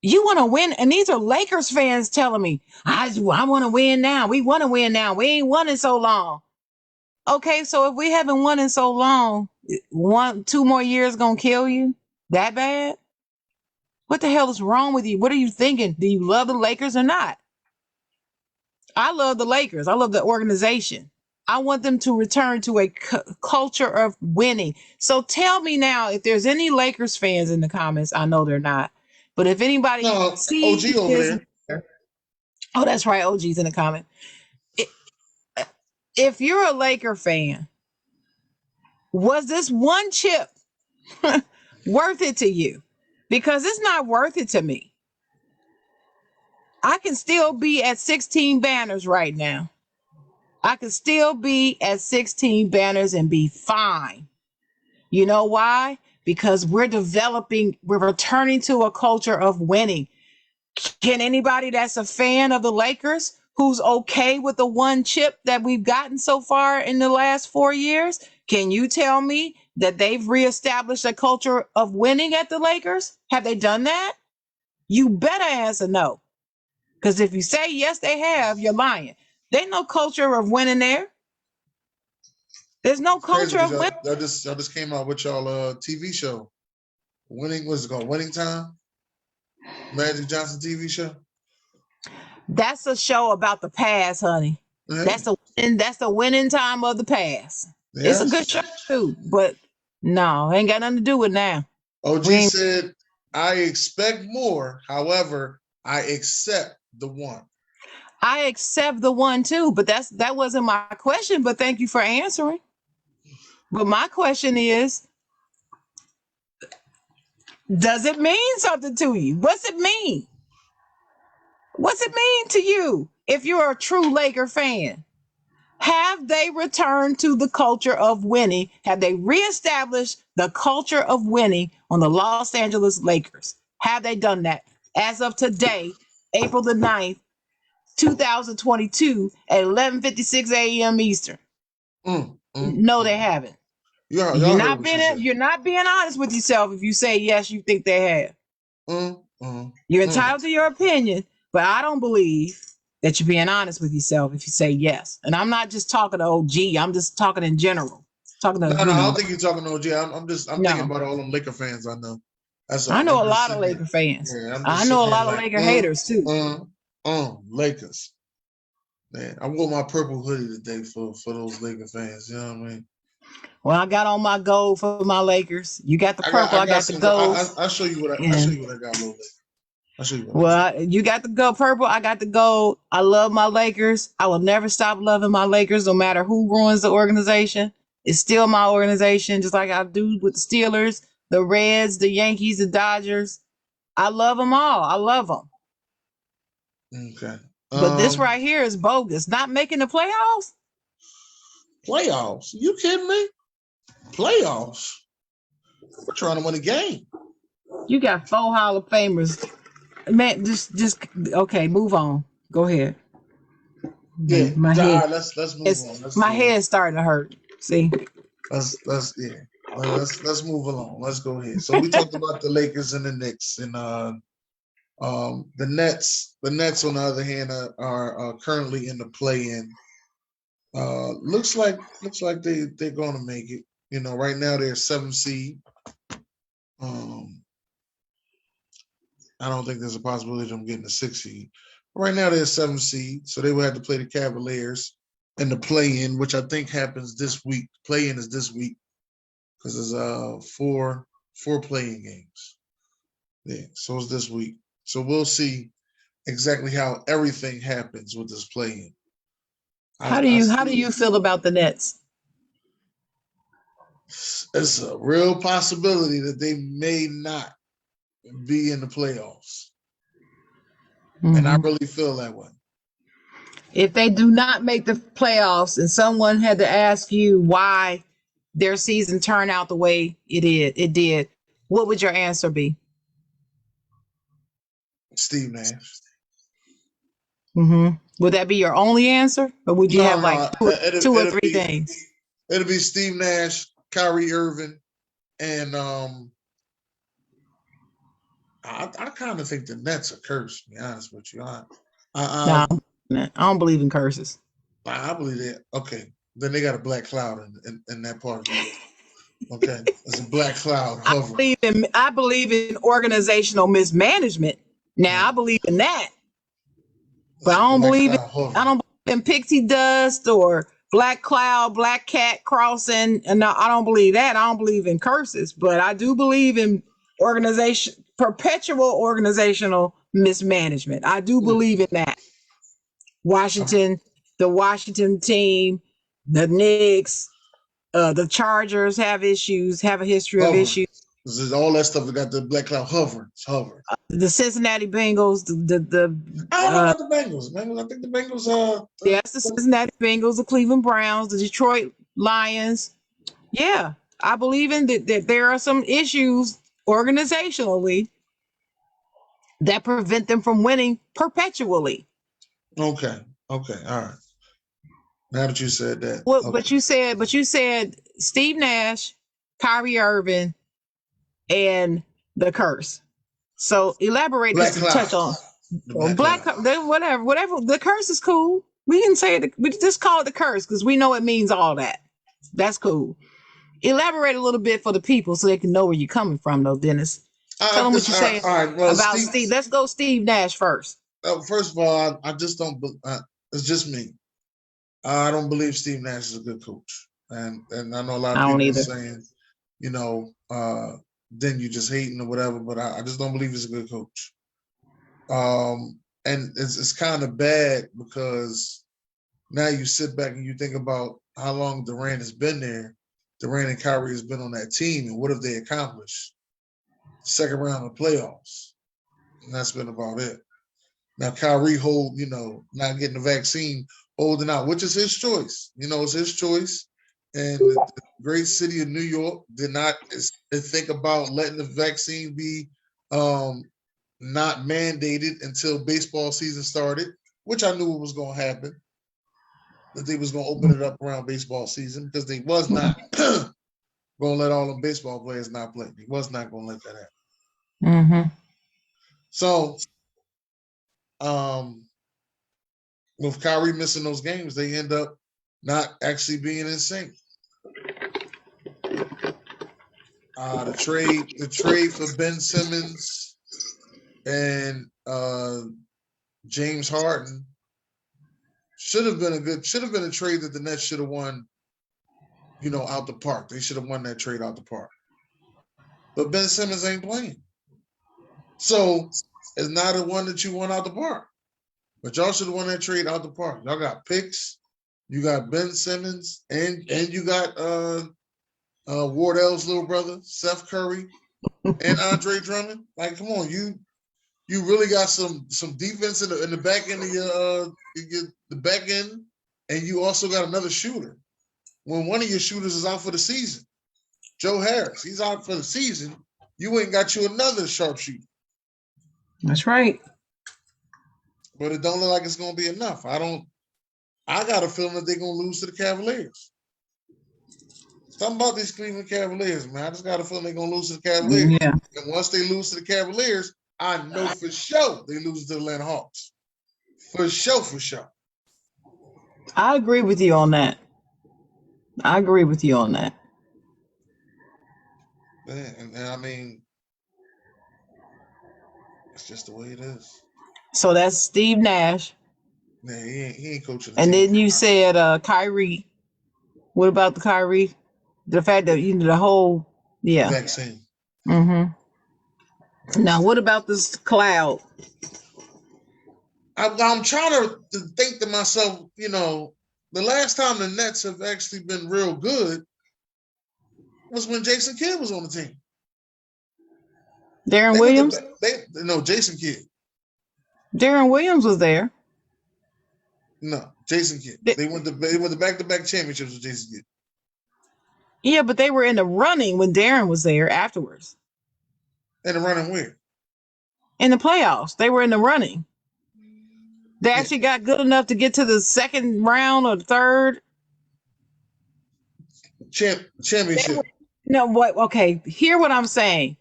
You want to win? And these are Lakers fans telling me, I want to win now. We want to win now. We ain't won in so long. Okay, so if we haven't won in so long, 2 more years gonna kill you? That bad? What the hell is wrong with you? What are you thinking? Do you love the Lakers or not? I love the Lakers. I love the organization. I want them to return to a culture of winning. So tell me now, if there's any Lakers fans in the comments, I know they're not. But if anybody sees OG over there. Oh, that's right. OG's in the comment. If you're a Laker fan, was this one chip worth it to you? Because it's not worth it to me. I can still be at 16 banners right now. I can still be at 16 banners and be fine. You know why? Because we're returning to a culture of winning. Can anybody that's a fan of the Lakers who's okay with the one chip that we've gotten so far in the last 4 years, can you tell me that they've reestablished a culture of winning at the Lakers? Have they done that? You better answer no. Because if you say yes, they have, you're lying. There's no culture of winning there. There's no culture of winning. Y'all just came out with y'all TV show. Winning, what's it called? Winning Time? Magic Johnson TV show? That's a show about the past, honey. Yeah. That's the winning time of the past. Yes. It's a good show too, but no, ain't got nothing to do with now. OG said, I expect more. However, I accept the one. I accept the one too, but that wasn't my question, but thank you for answering. But my question is, does it mean something to you? What's it mean? What's it mean to you if you're a true Laker fan? Have they returned to the culture of winning? Have they reestablished the culture of winning on the Los Angeles Lakers? Have they done that? As of today, April the 9th, 2022 at 11:56 a.m. Eastern. Mm, mm, No, they mm. haven't. Y'all heard what she said. You're not being honest with yourself if you say yes, you think they have. Mm, mm, You're mm. entitled to your opinion, but I don't believe that you're being honest with yourself if you say yes. And I'm not just talking to OG, I'm just talking in general. Talking to, No, I don't think you're talking OG. I'm thinking no. about all them Laker fans I know. That's I all. know I'm a just lot of sitting there. Laker fans. Yeah, I'm I just know sitting a there lot of like, Laker haters too. Lakers. Man, I wore my purple hoodie today for those Laker fans. You know what I mean? Well, I got on my gold for my Lakers. You got the purple, I I got got the some. gold. I'll show you I'll show And you what I got a little later. I'll show you what I got. well, you got the gold purple, I got the gold. I love my Lakers. I will never stop loving my Lakers, no matter who ruins the organization. It's still my organization, just like I do with the Steelers, the Reds, the Yankees, the Dodgers. I love them all. I love them. Okay. But this right here is bogus. Not making the playoffs. Playoffs? You kidding me? Playoffs? We're trying to win a game. You got 4 Hall of Famers. Man, just okay. Move on. Go ahead. Yeah. My All head. right. Let's move on. My head's starting to hurt. See. Let's move along. Let's go ahead. So we talked about the Lakers and the Knicks, and the Nets. The Nets, on the other hand, are currently in the play-in. Looks like they're going to make it. You know, right now they're 7th seed. I don't think there's a possibility of them getting a 6th seed. Right now they're 7th seed, so they will have to play the Cavaliers in the play-in, which I think happens this week. Play-in is this week because there's four playing games. Yeah, so it's this week. So we'll see exactly how everything happens with this play-in. How do you feel about the Nets? It's a real possibility that they may not be in the playoffs. Mm-hmm. And I really feel that way. If they do not make the playoffs and someone had to ask you why their season turned out the way it did, what would your answer be? Steve Nash. Mm-hmm. Would that be your only answer? Or would you have like two or three things? It'll be Steve Nash, Kyrie Irving, and I kind of think the Nets are cursed, to be honest with you. I don't believe in curses. I believe that. Okay. Then they got a black cloud in that part of it. Okay. There's a black cloud hovering. I believe in organizational mismanagement. Now I believe in that. But I don't believe in pixie dust or black cloud, black cat crossing. And no, I don't believe that. I don't believe in curses, but I do believe in perpetual organizational mismanagement. I do believe in that. The Washington team, the Knicks, the Chargers have a history of issues. All that stuff that got the black cloud hovering. It's hovering. The Cincinnati Bengals, I don't know about the Bengals. I think the Bengals yes, the Cincinnati Bengals, the Cleveland Browns, the Detroit Lions. Yeah, I believe in that there are some issues organizationally that prevent them from winning perpetually. Okay. All right. Now that you said that. Okay. But you said Steve Nash, Kyrie Irving, and the curse. So elaborate just to touch on whatever. The curse is cool. We can say it. We just call it the curse because we know it means all that. That's cool. Elaborate a little bit for the people so they can know where you're coming from, though, Dennis. Tell them what you're saying about Steve. Let's go Steve Nash first. First of all, I just don't. It's just me. I don't believe Steve Nash is a good coach, and I know a lot of people are saying, you know, then you just hating or whatever. But I just don't believe he's a good coach. And it's kind of bad because now you sit back and you think about how long Durant has been there. Durant and Kyrie has been on that team, and what have they accomplished? Second round of playoffs, and that's been about it. Now Kyrie not getting the vaccine, holding out, which is his choice. It's his choice. And the great city of New York did not think about letting the vaccine be not mandated until baseball season started, which I knew was going to happen. That they was going to open it up around baseball season because they was not going to let all them baseball players not play. They was not going to let that happen. Mm-hmm. So, with Kyrie missing those games, they end up not actually being in sync. The trade for Ben Simmons and James Harden should have been a trade that the Nets should have won, out the park. They should have won that trade out the park. But Ben Simmons ain't playing. So it's not a one that you won out the park. But y'all should have won that trade out the park. Y'all got picks. You got Ben Simmons and you got Wardell's little brother, Seth Curry, and Andre Drummond. Like, come on, you really got some defense in the back end of the back end, and you also got another shooter. When one of your shooters is out for the season, Joe Harris, he's out for the season. You ain't got you another sharpshooter. That's right. But it don't look like it's going to be enough. I got a feeling that they're going to lose to the Cavaliers. Something about these Cleveland Cavaliers, man. I just got a feeling they're going to lose to the Cavaliers. Yeah. And once they lose to the Cavaliers, I know for sure they lose to the Atlanta Hawks. For sure. I agree with you on that. And I mean, it's just the way it is. So that's Steve Nash. Yeah, he ain't coaching. And then you said Kyrie. What about the Kyrie? The fact that the whole vaccine. Mm-hmm. Now, what about this cloud? I'm trying to think to myself, the last time the Nets have actually been real good was when Jason Kidd was on the team. Darren Williams? Jason Kidd. Darren Williams was there. No, Jason Kidd. They went to back-to-back championships with Jason Kidd. Yeah, but they were in the running when Darren was there afterwards. In the running where? In the playoffs. They were in the running. They actually got good enough to get to the second round or the third. Championship. Okay, hear what I'm saying.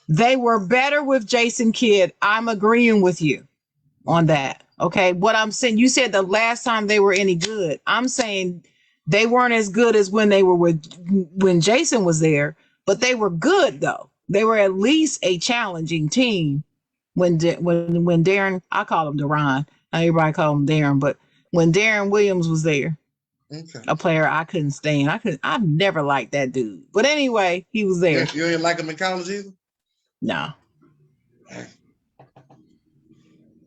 They were better with Jason Kidd. I'm agreeing with you on that. Okay, what I'm saying, you said the last time they were any good. I'm saying they weren't as good as when Jason was there, but they were good though. They were at least a challenging team when Darren, I call him Deron. Everybody call him Darren, but when Darren Williams was there, a player I couldn't stand. I've never liked that dude. But anyway, he was there. You didn't like him in college either? No.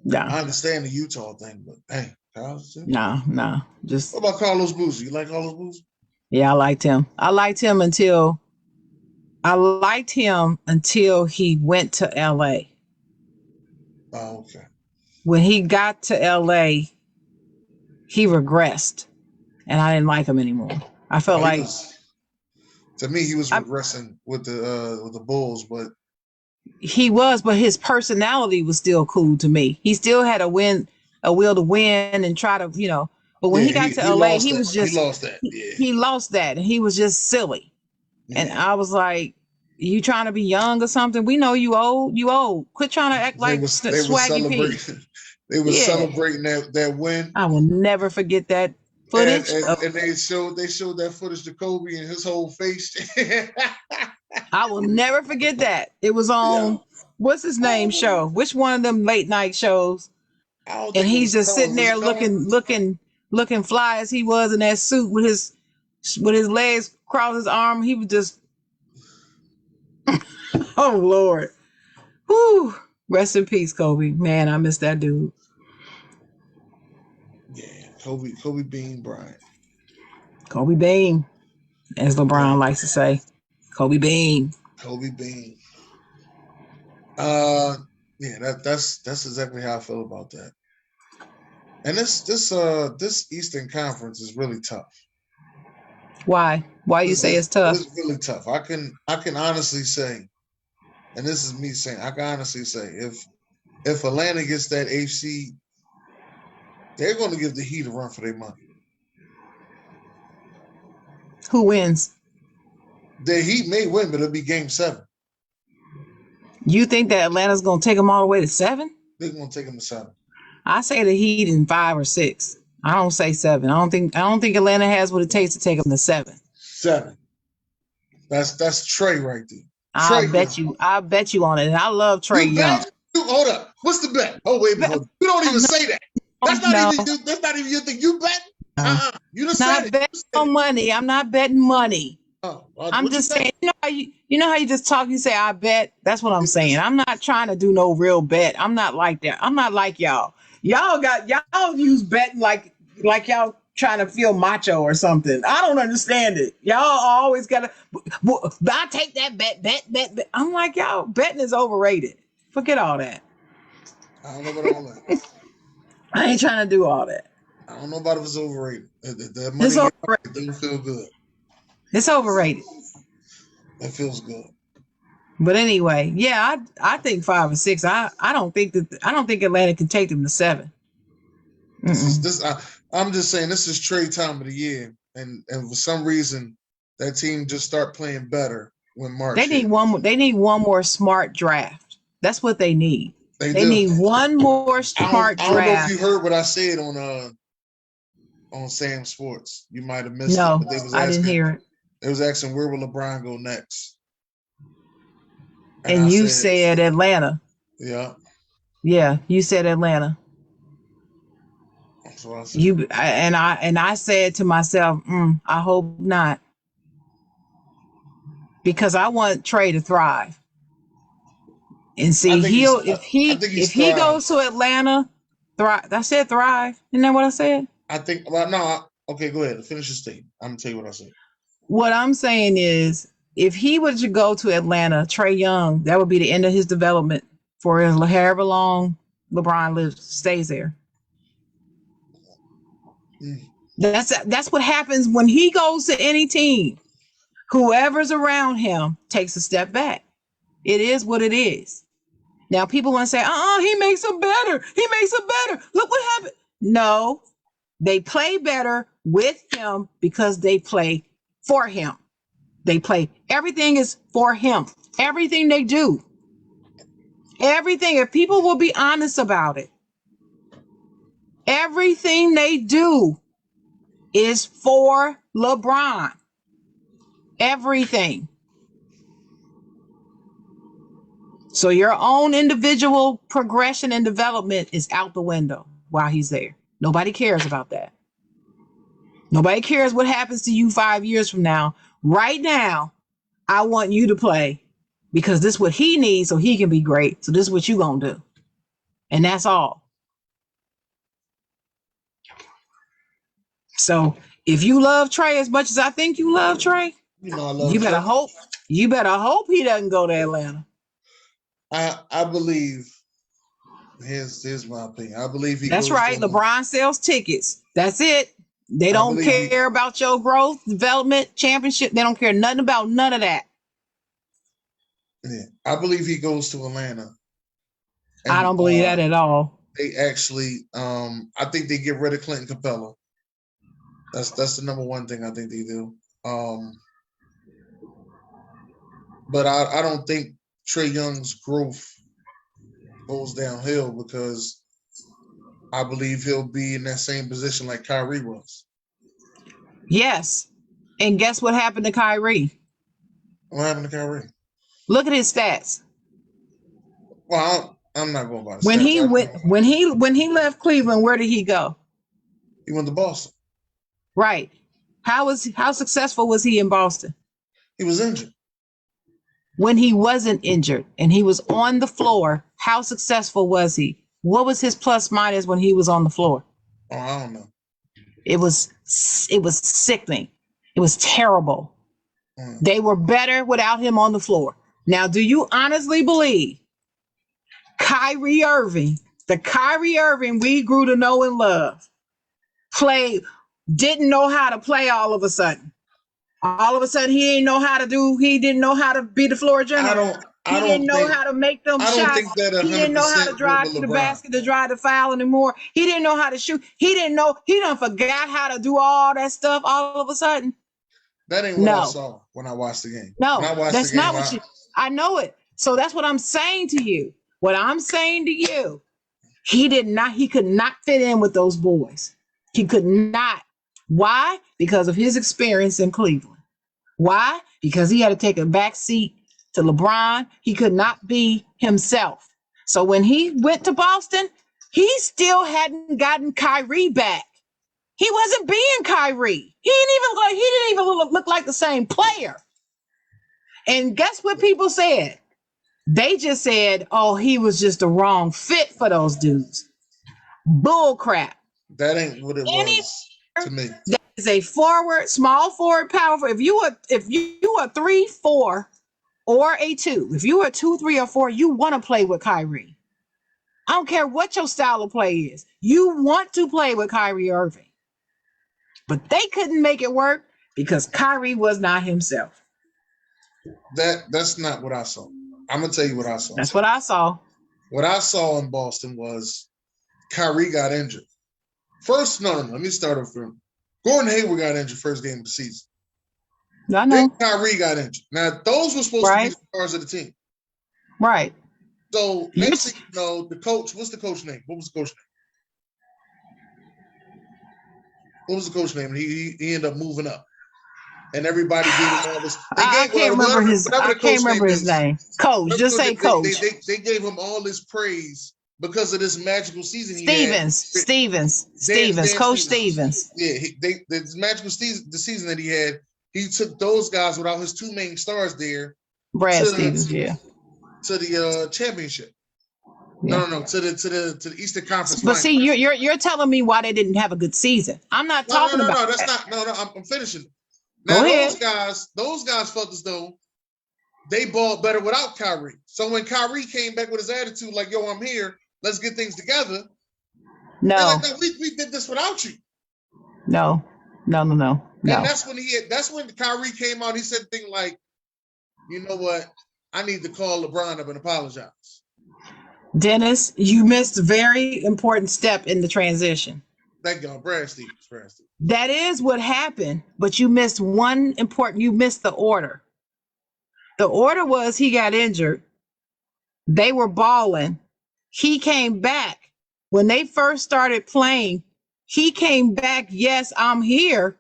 No. I understand the Utah thing, but hey, college too? No. Just what about Carlos Boozer? You like Carlos Boozer? Yeah, I liked him. I liked him until he went to LA. Oh, okay. When he got to LA, he regressed, and I didn't like him anymore. I felt to me, he was regressing with the Bulls, but but his personality was still cool to me. He still had a will to win and try to, But when he got to LA, he lost that. He lost that, and he was just silly. Yeah. And I was like, "You trying to be young or something? We know you old. You old. Quit trying to act like Swaggy P." They were celebrating that win. I will never forget that footage. And they showed that footage to Kobe and his whole face. I will never forget that. It was on what's his name show? Which one of them late night shows? And he's just sitting there looking fly as he was in that suit with his legs across his arm. He was just oh Lord. Whew. Rest in peace, Kobe. Man, I miss that dude. Yeah, Kobe Bean Bryant. Kobe Bean, as LeBron likes to say. Kobe Bean. Kobe Bean. Yeah, that's exactly how I feel about that. And this Eastern Conference is really tough. Why? Why you say it's tough? It's really tough. I can honestly say, and this is me saying, I can honestly say, if Atlanta gets that HC, they're going to give the Heat a run for their money. Who wins? The Heat may win, but it'll be Game 7. You think that Atlanta's gonna take them all the way to 7? They're going to take them to 7. I say the Heat in 5 or 6. I don't say 7. I don't think Atlanta has what it takes to take them to 7. 7. That's Trey right there. I bet you on it. And I love Trey Young. Hold up. What's the bet? Oh, wait a minute. You don't even say that. That's not even your thing. You bet? You just not said betting on money. I'm not betting money. Oh, I'm just saying, you know how you just talk, you say, I bet. That's what I'm saying. I'm not trying to do no real bet. I'm not like that. I'm not like y'all. Y'all use betting like y'all trying to feel macho or something. I don't understand it. Y'all always gotta, I take that bet. I'm like, y'all, betting is overrated. Forget all that. I don't know about all that. I ain't trying to do all that. I don't know about if it's overrated. The money it's overrated. It doesn't feel good. It's overrated. It feels good. But anyway, yeah, I think 5 or 6. I don't think Atlanta can take them to 7. I'm just saying this is trade time of the year, and for some reason that team just start playing better when March. They need one more smart draft. That's what they need. They need one more smart draft. I don't know if you heard what I said on Sam Sports. You might have missed it. But I didn't hear it. It was asking where will LeBron go next. And you said Atlanta. Yeah. Yeah, you said Atlanta. That's what I said. I said to myself, I hope not, because I want Trey to thrive. And see, if he goes to Atlanta, thrive. I said thrive. Isn't that what I said? I think. Well, no. Okay, go ahead. Finish your statement. I'm gonna tell you what I said. What I'm saying is, if he were to go to Atlanta, Trey Young, that would be the end of his development for however long LeBron stays there. That's what happens when he goes to any team. Whoever's around him takes a step back. It is what it is. Now people want to say, he makes them better. He makes them better. Look what happened. No, they play better with him because they play for him. They play. Everything is for him. Everything they do. Everything. If people will be honest about it, everything they do is for LeBron. Everything. So your own individual progression and development is out the window while he's there. Nobody cares about that. Nobody cares what happens to you 5 years from now. Right now, I want you to play because this is what he needs so he can be great. So this is what you're going to do. And that's all. So if you love Trey as much as I think you love Trey, you better hope he doesn't go to Atlanta. I believe, here's my opinion. I believe he That's right. LeBron sells tickets. That's it. They don't care about your growth, development, championship. They don't care nothing about none of that. Yeah, I believe he goes to Atlanta. I don't believe that at all. They actually, I think they get rid of Clinton Capella. That's the number one thing I think they do. But I don't think Trey Young's growth goes downhill because I believe he'll be in that same position like Kyrie was. Yes. And guess what happened to Kyrie? What happened to Kyrie? Look at his stats. Well, I'm not going by the stats. When he left Cleveland, where did he go? He went to Boston. Right. How successful was he in Boston? He was injured. When he wasn't injured and he was on the floor, how successful was he? What was his plus minus when he was on the floor? Oh, I don't know. It was sickening. It was terrible. They were better without him on the floor. Now, do you honestly believe Kyrie Irving, the Kyrie Irving we grew to know and love, didn't know how to play all of a sudden. All of a sudden, he didn't know how to be the floor general. I He didn't don't know think how to make them I don't shots. think that He didn't know how 100% to went drive with to the LeBron. basket to drive the foul anymore. He didn't know how to shoot. He done forgot how to do all that stuff all of a sudden. That ain't what I No, saw when I watched the game. When I no, watched the that's game, not what I know it. So that's what I'm saying to you. What I'm saying to you, he could not fit in with those boys. He could not. Why? Because of his experience in Cleveland. Why? Because he had to take a back seat to LeBron. He could not be himself. So when he went to Boston, he still hadn't gotten Kyrie back. He wasn't being Kyrie. He didn't even look like the same player. And guess what people said? They just said, "Oh, he was just the wrong fit for those dudes." Bull crap. that ain't what it Any was to me. that is a forward, small forward, powerful. If you are 3-4 or a 2, if you are 2, 3, or 4, you want to play with Kyrie. I don't care what your style of play is. You want to play with Kyrie Irving. But they couldn't make it work because Kyrie was not himself. That's not what I saw. I'm gonna tell you what I saw. That's what I saw. What I saw in Boston was Kyrie got injured. First, no. Let me start off from Gordon Hayward got injured first game of the season. I know. Then Kyrie got injured. Now those were supposed to be the stars of the team. Right. So next thing you know, the coach. What's the coach name? What was the coach name? What was the coach name? And he ended up moving up, and everybody gave him all this. I can't remember his name. Coach. Just say coach. They gave him all this praise because of this magical season he had. Stevens, Coach Stevens. Yeah, the magical season, the season that he had, he took those guys without his two main stars there. Brad Stevens, to the championship. Yeah. No, to the Eastern Conference. But see, you're telling me why they didn't have a good season. I'm not talking about. No, that's not. No, I'm finishing. Now those guys felt as though they balled better without Kyrie. So when Kyrie came back with his attitude, like, "Yo, I'm here. Let's get things together." No, like, no, we did this without you. No. And that's when Kyrie came out. He said things like, "You know what? I need to call LeBron up and apologize." Dennis, you missed a very important step in the transition. Thank you, Brad Stevens. That is what happened, but you missed you missed the order. The order was he got injured. They were balling. He came back. When they first started playing, he came back, yes, I'm here,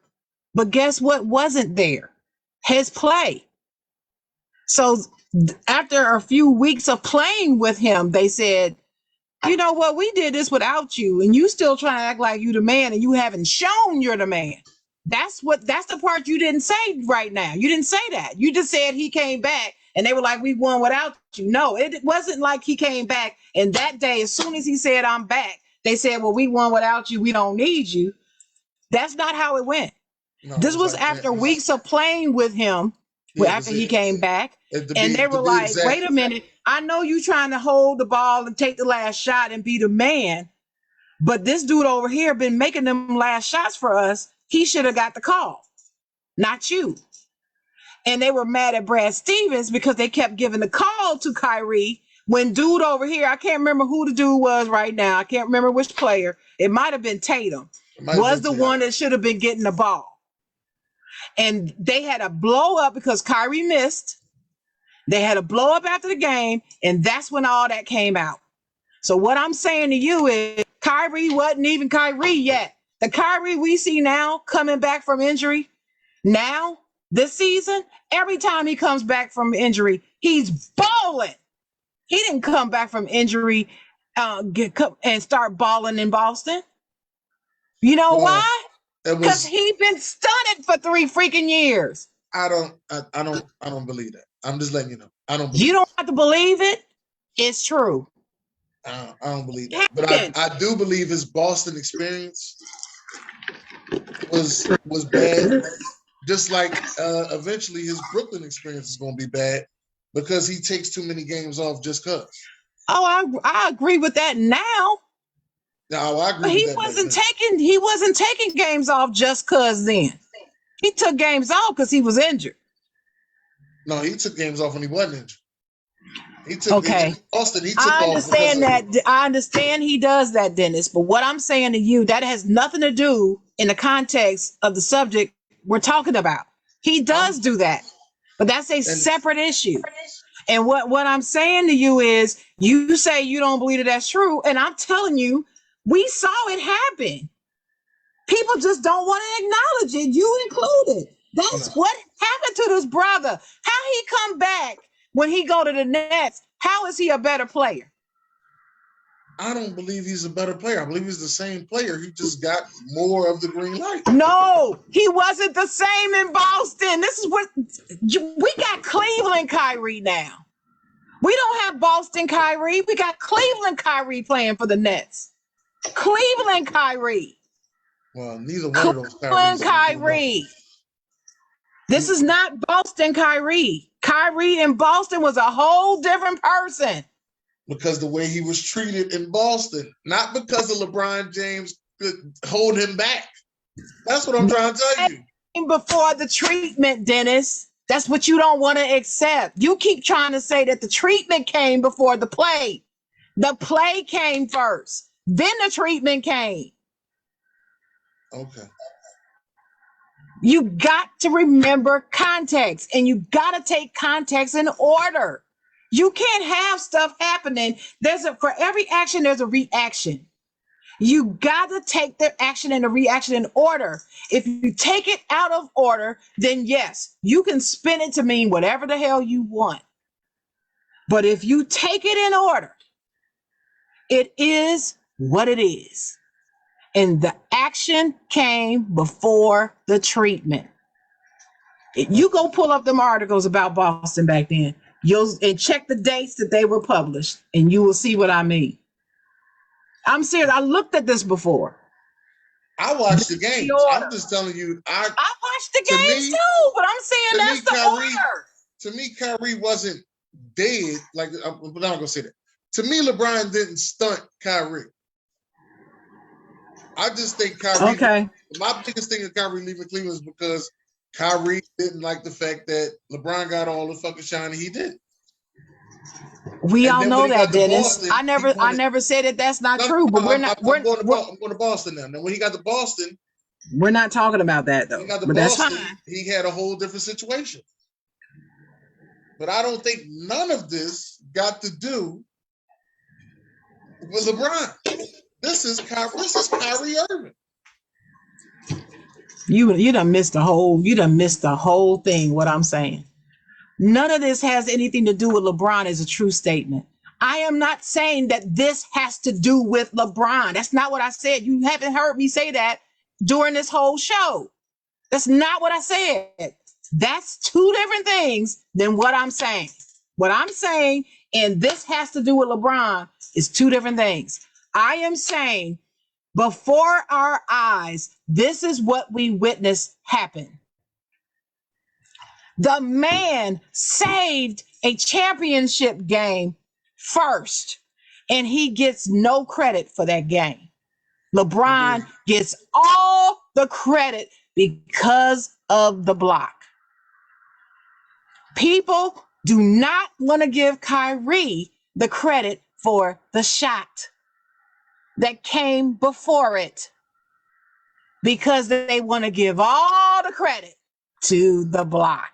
but guess what wasn't there? His play. So after a few weeks of playing with him, they said, "You know what? We did this without you, and you still trying to act like you the man, and you haven't shown you're the man." That's the part you didn't say right now. You didn't say that. You just said he came back, and they were like, "We won without you." No, it wasn't like he came back, and that day, as soon as he said, "I'm back," they said, "Well, we won without you. We don't need you." That's not how it went. No, this was like after weeks of playing with him. After he came back, and they were like, "Wait a minute, I know you trying to hold the ball and take the last shot and be the man, but this dude over here been making them last shots for us. He should have got the call, not you." And they were mad at Brad Stevens because they kept giving the call to Kyrie when dude over here, I can't remember who the dude was right now. I can't remember which player. It might have been Tatum. Was the one that should have been getting the ball. And they had a blow up because Kyrie missed. They had a blow up after the game, and that's when all that came out. So what I'm saying to you is Kyrie wasn't even Kyrie yet. The Kyrie we see now coming back from injury, now, this season, every time he comes back from injury, he's balling. He didn't come back from injury and start balling in Boston. You know why? Because he's been stunted for 3 freaking years. I don't believe that. I'm just letting you know. I don't. You don't have to believe it. It's true. I don't believe that. But I do believe his Boston experience was bad. Just like eventually his Brooklyn experience is going to be bad because he takes too many games off just because. Oh, I agree with that now. No, I agree But with that back then. he wasn't taking games off just cause then. He took games off because he was injured. No, he took games off when he wasn't injured. He took Okay. in Boston. He took I off because understand of that. I understand he does that, Dennis. But what I'm saying to you, that has nothing to do in the context of the subject we're talking about. He does do that, but that's a and separate issue. And what I'm saying to you is, you say you don't believe that that's true, and I'm telling you, we saw it happen. People just don't want to acknowledge it. You included. That's no, what happened to this brother. How he come back when he go to the Nets? How is he a better player? I don't believe he's a better player. I believe he's the same player. He just got more of the green light. No, he wasn't the same in Boston. This is what we got. Cleveland Kyrie now. We don't have Boston Kyrie. We got Cleveland Kyrie playing for the Nets. Cleveland Kyrie. Well, neither one of those Cleveland Kyries. Kyrie. This is not Boston Kyrie. Kyrie in Boston was a whole different person. Because the way he was treated in Boston, not because of LeBron James could hold him back. That's what I'm trying to tell you. Before the treatment, Dennis. That's what you don't want to accept. You keep trying to say that the treatment came before the play. The play came first. Then the treatment came. Okay. You got to remember context, and you got to take context in order. You can't have stuff happening. For every action, there's a reaction. You got to take the action and the reaction in order. If you take it out of order, then yes, you can spin it to mean whatever the hell you want. But if you take it in order, it is what it is. And the action came before the treatment. You go pull up them articles about Boston back then. And check the dates that they were published, and you will see what I mean. I'm serious. I looked at this before. I watched the games. I'm just telling you. I watched the games too, but I'm saying that's the order. To me, Kyrie wasn't dead. Like, I'm not gonna say that. To me, LeBron didn't stunt Kyrie. I just think Kyrie. Okay. My biggest thing of Kyrie leaving Cleveland is because Kyrie didn't like the fact that LeBron got all the fucking shine he did. We all know that, Dennis. Boston, I never said that that's not true, but I'm going to Boston now. Now, when he got to Boston, we're not talking about that though. But that's fine. He had a whole different situation. But I don't think none of this got to do with LeBron. This is Kyrie Irving. You done missed the whole thing, what I'm saying. None of this has anything to do with LeBron is a true statement. I am not saying that this has to do with LeBron. That's not what I said. You haven't heard me say that during this whole show. That's not what I said. That's two different things than what I'm saying. What I'm saying, and this has to do with LeBron, is two different things. I am saying before our eyes, this is what we witnessed happen. The man saved a championship game first, and he gets no credit for that game. LeBron gets all the credit because of the block. People do not want to give Kyrie the credit for the shot that came before it because they want to give all the credit to the block.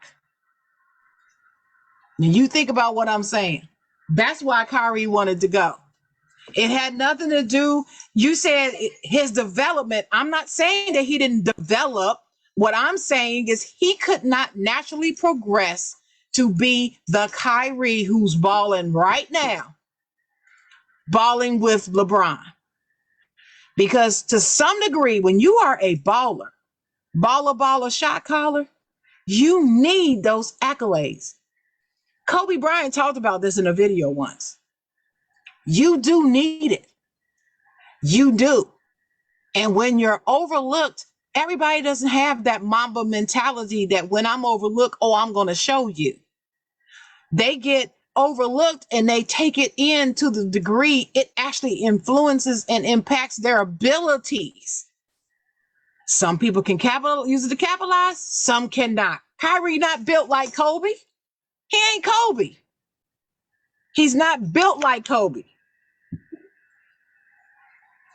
And you think about what I'm saying. That's why Kyrie wanted to go. It had nothing to do, you said his development. I'm not saying that he didn't develop. What I'm saying is he could not naturally progress to be the Kyrie who's balling right now, balling with LeBron. Because to some degree, when you are a baller, shot caller, you need those accolades. Kobe Bryant talked about this in a video once. You do need it. You do. And when you're overlooked, everybody doesn't have that Mamba mentality that when I'm overlooked, oh, I'm going to show you. They get overlooked, and they take it in to the degree it actually influences and impacts their abilities. Some people can use it to capitalize, some cannot. Kyrie not built like Kobe. He ain't Kobe. He's not built like Kobe.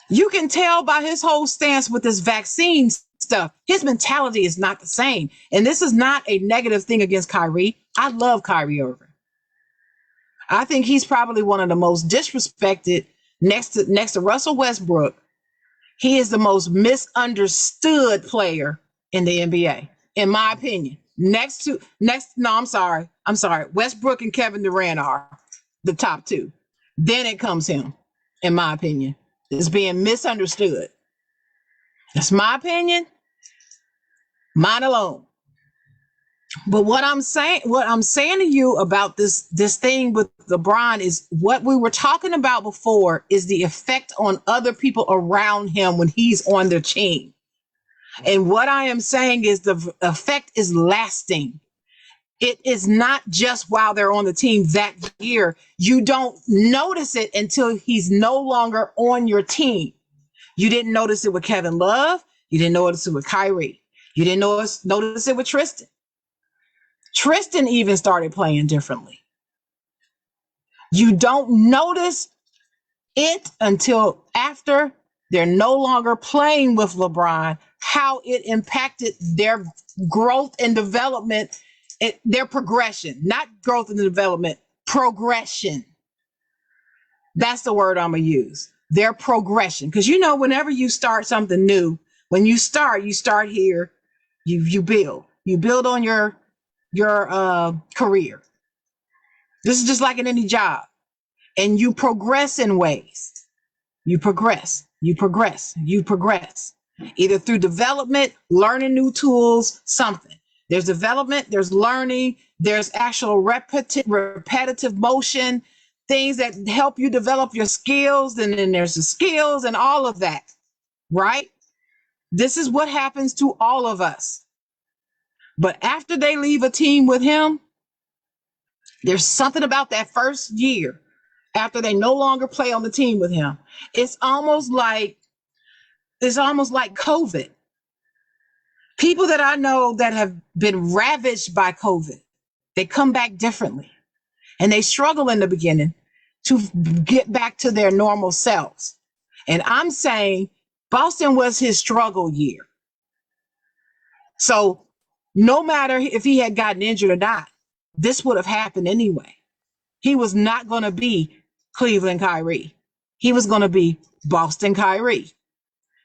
You can tell by his whole stance with this vaccine stuff. His mentality is not the same. And this is not a negative thing against Kyrie. I love Kyrie Irving. I think he's probably one of the most disrespected next to Russell Westbrook. He is the most misunderstood player in the NBA, in my opinion. I'm sorry. Westbrook and Kevin Durant are the top two. Then it comes him, in my opinion. It's being misunderstood. That's my opinion. Mine alone. But what I'm saying to you about this thing with LeBron is what we were talking about before is the effect on other people around him when he's on their team. And what I am saying is the effect is lasting. It is not just while they're on the team that year. You don't notice it until he's no longer on your team. You didn't notice it with Kevin Love. You didn't notice it with Kyrie. You didn't notice it with Tristan. Tristan even started playing differently. You don't notice it until after they're no longer playing with LeBron, how it impacted their growth and development, their progression, not growth and development, progression. That's the word I'm going to use. Their progression. Because whenever you start something new, when you start here, you build. You build on your career. This is just like in any job. And you progress in ways. You progress. Either through development, learning new tools, something. There's development, there's learning, there's actual repetitive motion, things that help you develop your skills, and then there's the skills and all of that, right? This is what happens to all of us. But after they leave a team with him, there's something about that first year after they no longer play on the team with him. It's almost like COVID. People that I know that have been ravaged by COVID, they come back differently. And they struggle in the beginning to get back to their normal selves. And I'm saying Boston was his struggle year. So no matter if he had gotten injured or not, this would have happened anyway. He was not going to be Cleveland Kyrie. He was going to be Boston Kyrie.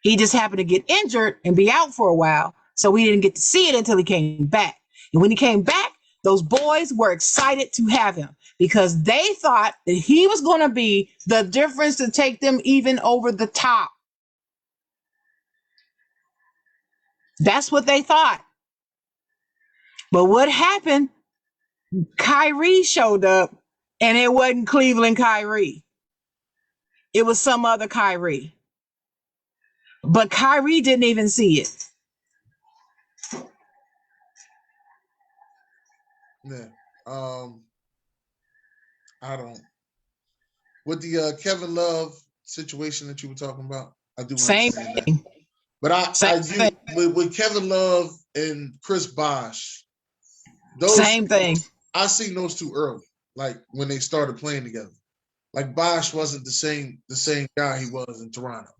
He just happened to get injured and be out for a while. So we didn't get to see it until he came back. And when he came back, those boys were excited to have him because they thought that he was going to be the difference to take them even over the top. That's what they thought. But what happened? Kyrie showed up and it wasn't Cleveland Kyrie. It was some other Kyrie. But Kyrie didn't even see it. Yeah. I don't. With the Kevin Love situation that you were talking about, I do Same understand thing. that. But with Kevin Love and Chris Bosh, Same thing. I seen those two early, like when they started playing together. Like Bosh wasn't the same guy he was in Toronto.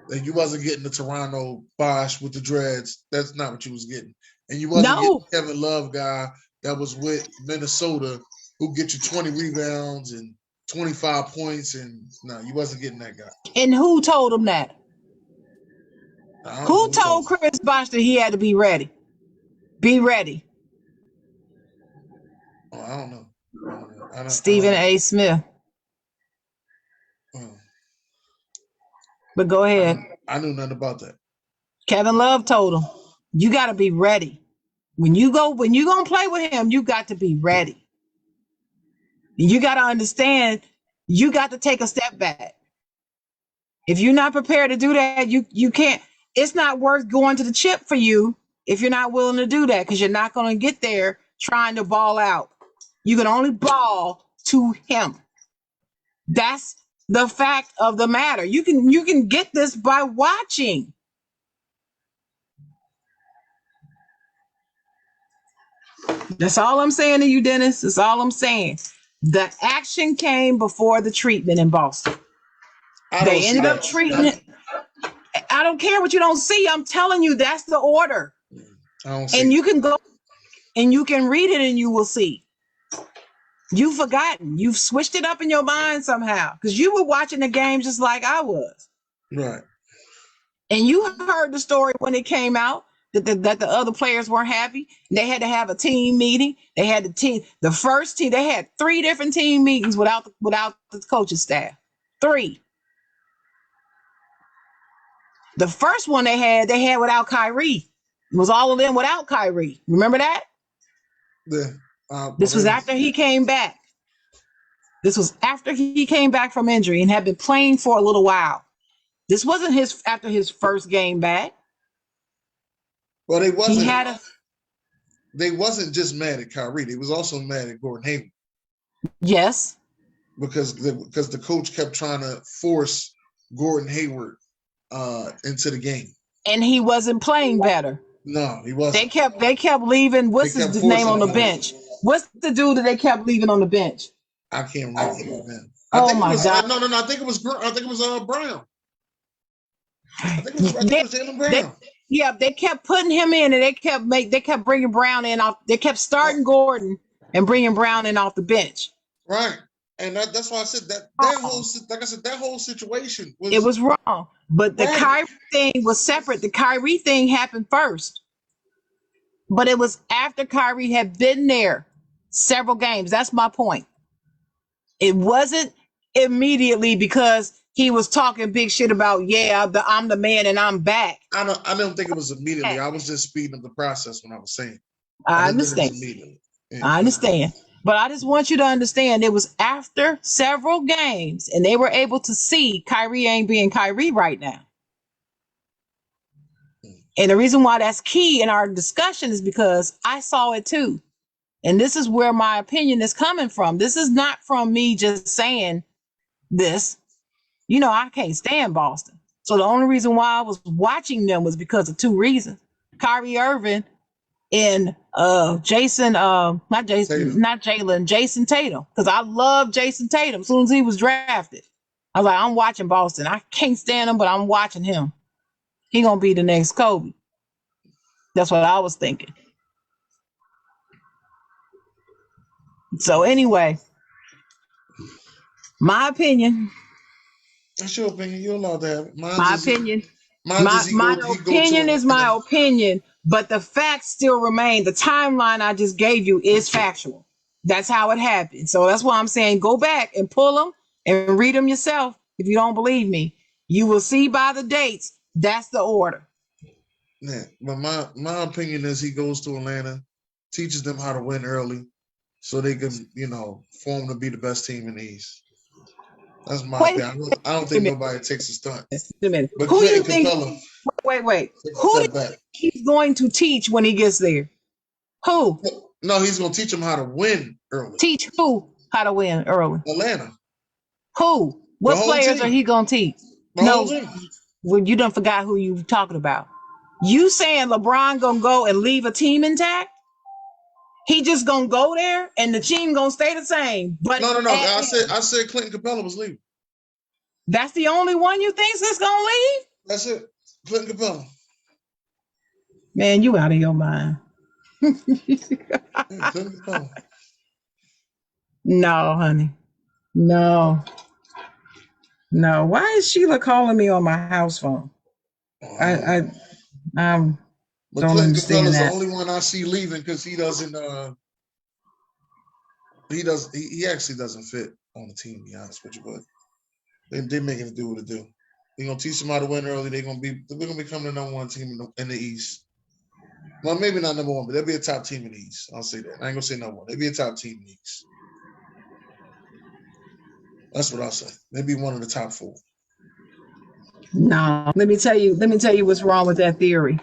Like you wasn't getting the Toronto Bosh with the dreads. That's not what you was getting. And you wasn't getting the Kevin Love guy that was with Minnesota who get you 20 rebounds and 25 points. And no, you wasn't getting that guy. And who told him that? Who told Chris Bosh that he had to be ready? Be ready. Oh, I don't know. Stephen A. Smith. But go ahead. I knew nothing about that. Kevin Love told him, you got to be ready. When you going to play with him, you got to be ready. And you got to understand, you got to take a step back. If you're not prepared to do that, you can't. It's not worth going to the chip for you if you're not willing to do that, because you're not going to get there trying to ball out. You can only ball to him. That's the fact of the matter. You can get this by watching. That's all I'm saying to you, Dennis. That's all I'm saying. The action came before the treatment in Boston. They ended up treating it. I don't care what you don't see. I'm telling you, that's the order. And you can go and you can read it and you will see. You've forgotten. You've switched it up in your mind somehow because you were watching the game just like I was. Right. And you heard the story when it came out that the other players weren't happy. They had to have a team meeting. They had the first team. They had 3 different team meetings without the coaching staff. 3. The first one they had without Kyrie. It was all of them without Kyrie. Remember that? Yeah. This was after he came back. This was after he came back from injury and had been playing for a little while. This wasn't after his first game back. Well, they wasn't just mad at Kyrie. They was also mad at Gordon Hayward. Yes. Because the coach kept trying to force Gordon Hayward into the game. And he wasn't playing better. No, he wasn't. They kept leaving. What's his name on the bench? What's the dude that they kept leaving on the bench? I can't remember his name. Oh my God! No. I think it was Brown. I think it was Jaylen Brown. They kept putting him in, and they kept bringing Brown in off. They kept starting Gordon and bringing Brown in off the bench. Right, and that's why I said that whole situation was wrong. But the Kyrie thing was separate. The Kyrie thing happened first, but it was after Kyrie had been there several games. That's my point. It wasn't immediately because he was talking big shit about, I'm the man and I'm back. I don't think it was immediately. I was just speeding up the process when I was saying. I understand. I understand. But I just want you to understand it was after several games and they were able to see Kyrie ain't being Kyrie right now. And the reason why that's key in our discussion is because I saw it too. And this is where my opinion is coming from. This is not from me just saying this. I can't stand Boston. So the only reason why I was watching them was because of 2 reasons. Kyrie Irving and Jason Tatum. Because I love Jason Tatum as soon as he was drafted. I was like, I'm watching Boston. I can't stand him, but I'm watching him. He gonna be the next Kobe. That's what I was thinking. So anyway, my opinion. That's your opinion. You're allowed to have it. My opinion. My opinion is my opinion, but the facts still remain. The timeline I just gave you is factual. That's how it happened. So that's why I'm saying go back and pull them and read them yourself. If you don't believe me, you will see by the dates. That's the order. Yeah, but my opinion is he goes to Atlanta, teaches them how to win early, so they can, form to be the best team in the East. That's my opinion. I don't think nobody takes a stunt. But who do you think? Wait. Who do you think he's going to teach when he gets there? Who? No, he's going to teach them how to win early. Teach who how to win early? Atlanta. Who? What players are he going to teach? Well, you done forgot who you talking about. You saying LeBron going to go and leave a team intact? He just gonna go there and the team gonna stay the same. But no. I said Clinton Capella was leaving. That's the only one you think is gonna leave? That's it. Clinton Capella. Man, you out of your mind. Clinton Capella. No, honey. No. Why is Sheila calling me on my house phone? But don't Clinton understand Capella's that. the only one I see leaving because he doesn't. He actually doesn't fit on the team. To be honest with you, but they're making it do what it do. They're gonna teach them how to win early. We're gonna become the number 1 team in the East. Well, maybe not number 1, but they'll be a top team in the East. I'll say that. I ain't gonna say number 1. They'll be a top team in the East. That's what I'll say. They'll be one of the top 4. No, let me tell you what's wrong with that theory.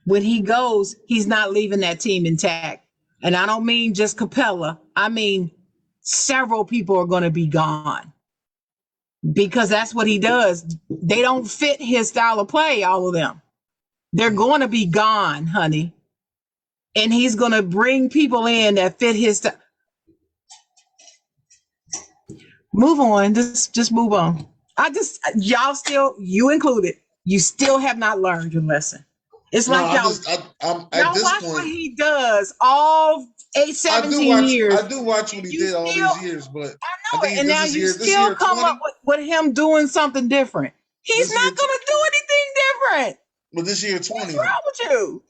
When he goes, he's not leaving that team intact. And I don't mean just Capella. I mean several people are going to be gone because that's what he does. They don't fit his style of play, all of them. They're going to be gone, honey. And he's going to bring people in that fit his style. Move on. Just move on. Y'all still, you included, you still have not learned your lesson. It's No, like I'm at y'all this watch point. what he does all 17 years. I do watch what he did all these years, but I No, think and now you this still year come 20. up with him doing something different. He's This year, not going to do anything different. but this year 20. What's wrong with you?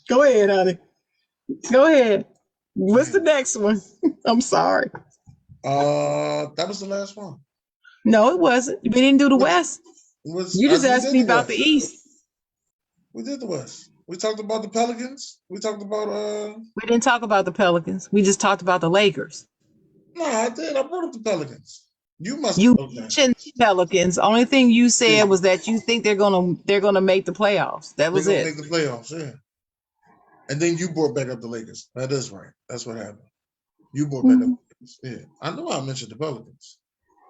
Go ahead, honey. Go ahead. What's the next one? I'm sorry. That was the last one. No, it wasn't. We didn't do the West. You just asked me about the East. We did the West. We talked about the Pelicans. We talked about We didn't talk about the Pelicans. We just talked about the Lakers. No, I did. I brought up the Pelicans. You mentioned the Pelicans. Only thing you said was that you think they're gonna make the playoffs. That was they're it. gonna make the playoffs, yeah. And then you brought back up the Lakers. That is right. That's what happened. You brought back up the Lakers. Yeah. I know I mentioned the Pelicans.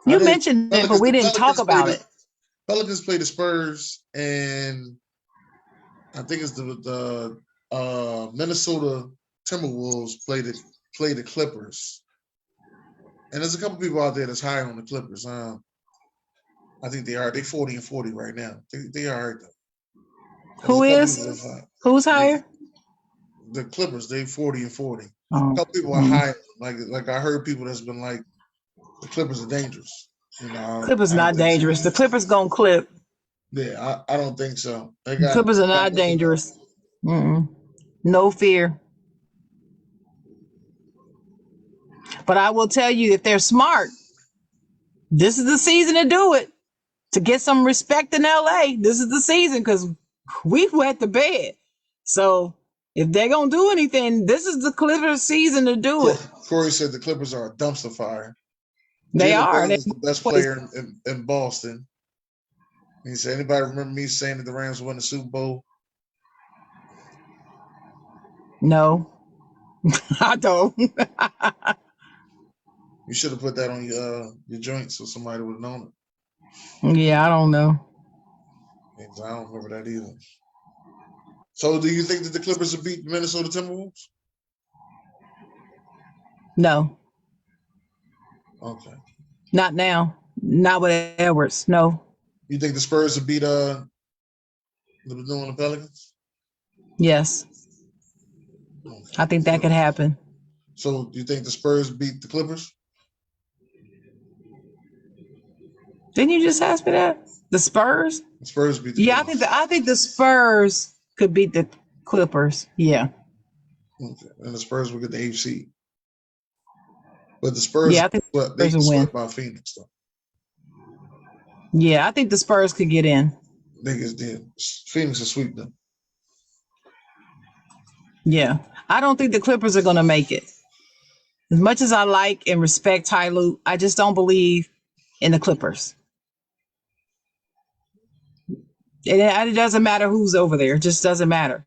You mentioned it, but we didn't talk about it. Pelicans play the Spurs, and I think it's the Minnesota Timberwolves play the Clippers. And there's a couple people out there that's high on the Clippers. I think they are. They 40-40 right now. They are right though. Who is? Who's higher? The Clippers. They 40-40. Oh. A couple people are high. Like I heard people that's been like, the Clippers are dangerous. You know, Clippers not dangerous. So. The Clippers gonna clip. Yeah, I don't think so. The Clippers are not dangerous. No fear. But I will tell you, if they're smart, this is the season to do it. To get some respect in LA, this is the season because we've wet the bed. So if they're going to do anything, this is the Clippers season to do it. Corey said the Clippers are a dumpster fire. They are. They're the best player in Boston. He said, anybody remember me saying that the Rams won the Super Bowl? No, I don't. You should have put that on your joint so somebody would have known it. Yeah, I don't know. I don't remember that either. So do you think that the Clippers will beat the Minnesota Timberwolves? No. Okay. Not now. Not with Edwards. No. You think the Spurs will beat the New Orleans Pelicans? Yes. Okay. I think that could happen. So do you think the Spurs beat the Clippers? Didn't you just ask me that? The Spurs? The Spurs beat the Clippers. I think the Spurs could beat the Clippers. Yeah. Okay. And the Spurs will get the 8th seed. But the Spurs, I think they can sweep by Phoenix though. Yeah, I think the Spurs could get in. Niggas did. Phoenix will sweep them. Yeah. I don't think the Clippers are going to make it. As much as I like and respect Ty Lue, I just don't believe in the Clippers. It doesn't matter who's over there. It just doesn't matter.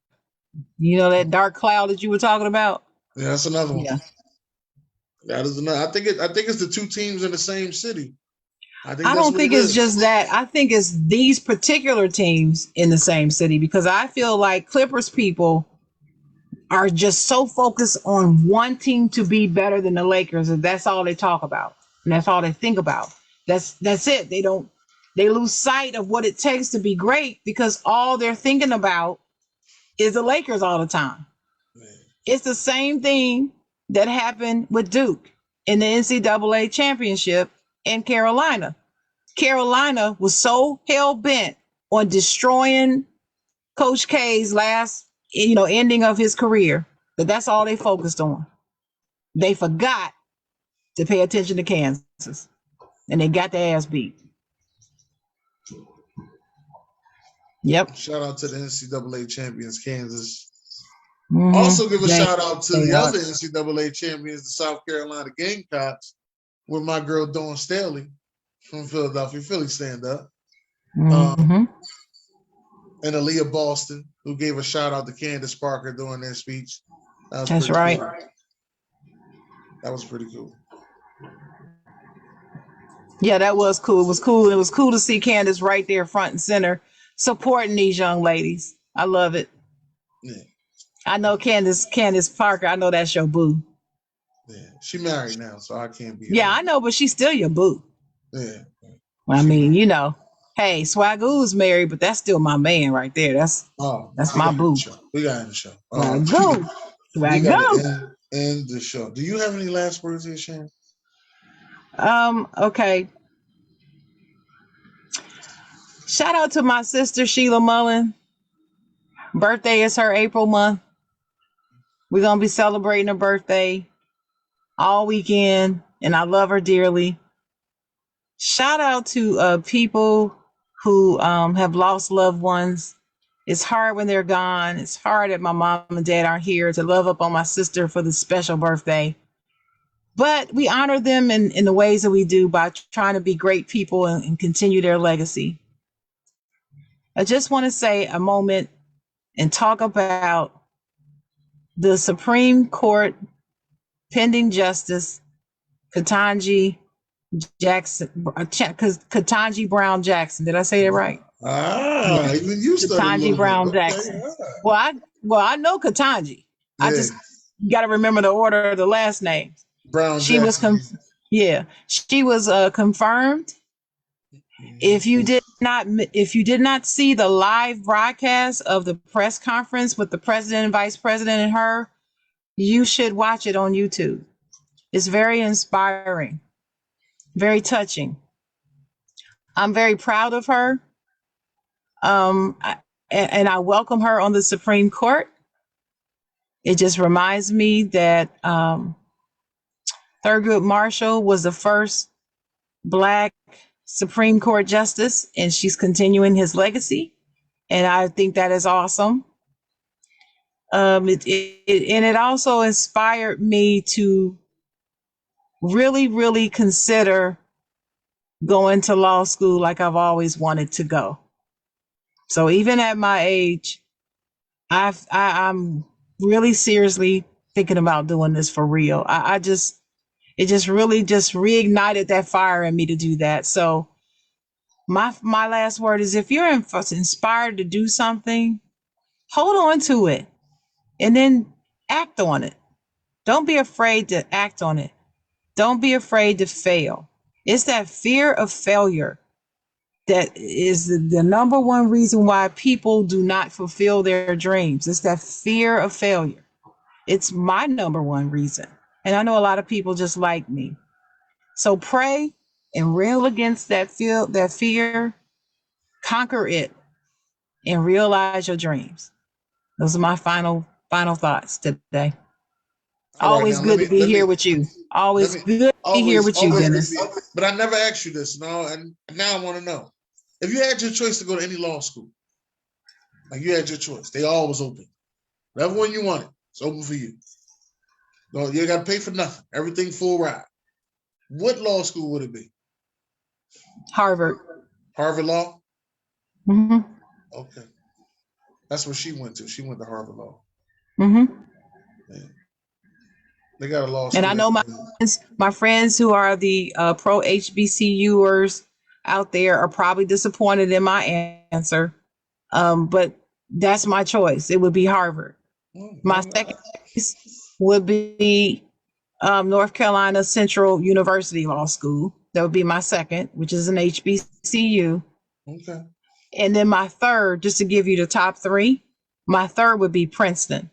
You know that dark cloud that you were talking about? Yeah, that's another one. Yeah. That is another. I think it's the two teams in the same city. I don't think it's just that. I think it's these particular teams in the same city because I feel like Clippers people are just so focused on wanting to be better than the Lakers, and that's all they talk about, and that's all they think about. That's it. They lose sight of what it takes to be great because all they're thinking about is the Lakers all the time. Man. It's the same thing that happened with Duke in the NCAA championship in Carolina. Carolina was so hell-bent on destroying Coach K's last, ending of his career that's all they focused on. They forgot to pay attention to Kansas, and they got their ass beat. Yep. Shout out to the NCAA champions, Kansas. Mm-hmm. Also give a shout out to the other NCAA champions, the South Carolina Gamecocks, with my girl Dawn Staley from Philadelphia. Philly, stand up. Mm-hmm. and Aaliyah Boston, who gave a shout out to Candace Parker during their speech. That was That's pretty right. cool. That was pretty cool. Yeah, that was cool. It was cool. It was cool to see Candace right there, front and center, supporting these young ladies. I love it. Yeah. I know Candace Parker. I know that's your boo. Yeah. She married now, so I can't be. Yeah, I know, but she's still your boo. Yeah. I mean, you know, hey, Swagoo's married, but that's still my man right there. That's my boo. We got in the show. Swagoo. We got to end the show. Do you have any last words here, Shan? Okay. Shout out to my sister Sheila Mullen. Birthday is her April month. We're gonna be celebrating her birthday all weekend, and I love her dearly. Shout out to people who have lost loved ones. It's hard when they're gone. It's hard that my mom and dad aren't here to love up on my sister for this special birthday. But we honor them in the ways that we do by trying to be great people and continue their legacy. I just want to say a moment and talk about the Supreme Court pending Justice Ketanji Brown Jackson. Did I say that right? Even you studied Ketanji Brown Jackson. Yeah. Well, I know Ketanji. Yeah. I just got to remember the order of the last names. Brown she Jackson. She was confirmed. If you did not see the live broadcast of the press conference with the president and vice president and her, you should watch it on YouTube. It's very inspiring, very touching. I'm very proud of her. And I welcome her on the Supreme Court. It just reminds me that Thurgood Marshall was the first Black Supreme Court justice, and she's continuing his legacy. And I think that is awesome. It also inspired me to really, really consider going to law school like I've always wanted to go. So even at my age, I'm really seriously thinking about doing this for real. It just really just reignited that fire in me to do that. So my last word is, if you're inspired to do something, hold on to it and then act on it. Don't be afraid to act on it. Don't be afraid to fail. It's that fear of failure that is the number one reason why people do not fulfill their dreams. It's that fear of failure. It's my number one reason. And I know a lot of people just like me. So pray and rail against that fear, conquer it, and realize your dreams. Those are my final thoughts today. Always good to be here with you. Always good to be here with you, Dennis. But I never asked you this, and now I want to know. If you had your choice to go to any law school, like you had your choice, they all was open. Whatever one you wanted, it's open for you. No, you got to pay for nothing. Everything full ride. What law school would it be? Harvard. Harvard Law? Mm-hmm. Okay. That's where she went to. She went to Harvard Law. Mm-hmm. Yeah. They got a law school. And I know my friends who are the pro HBCUers out there are probably disappointed in my answer. But that's my choice. It would be Harvard. My second choice would be North Carolina Central University Law School. That would be my second, which is an HBCU. Okay. And then my third, just to give you the top three, my third would be Princeton.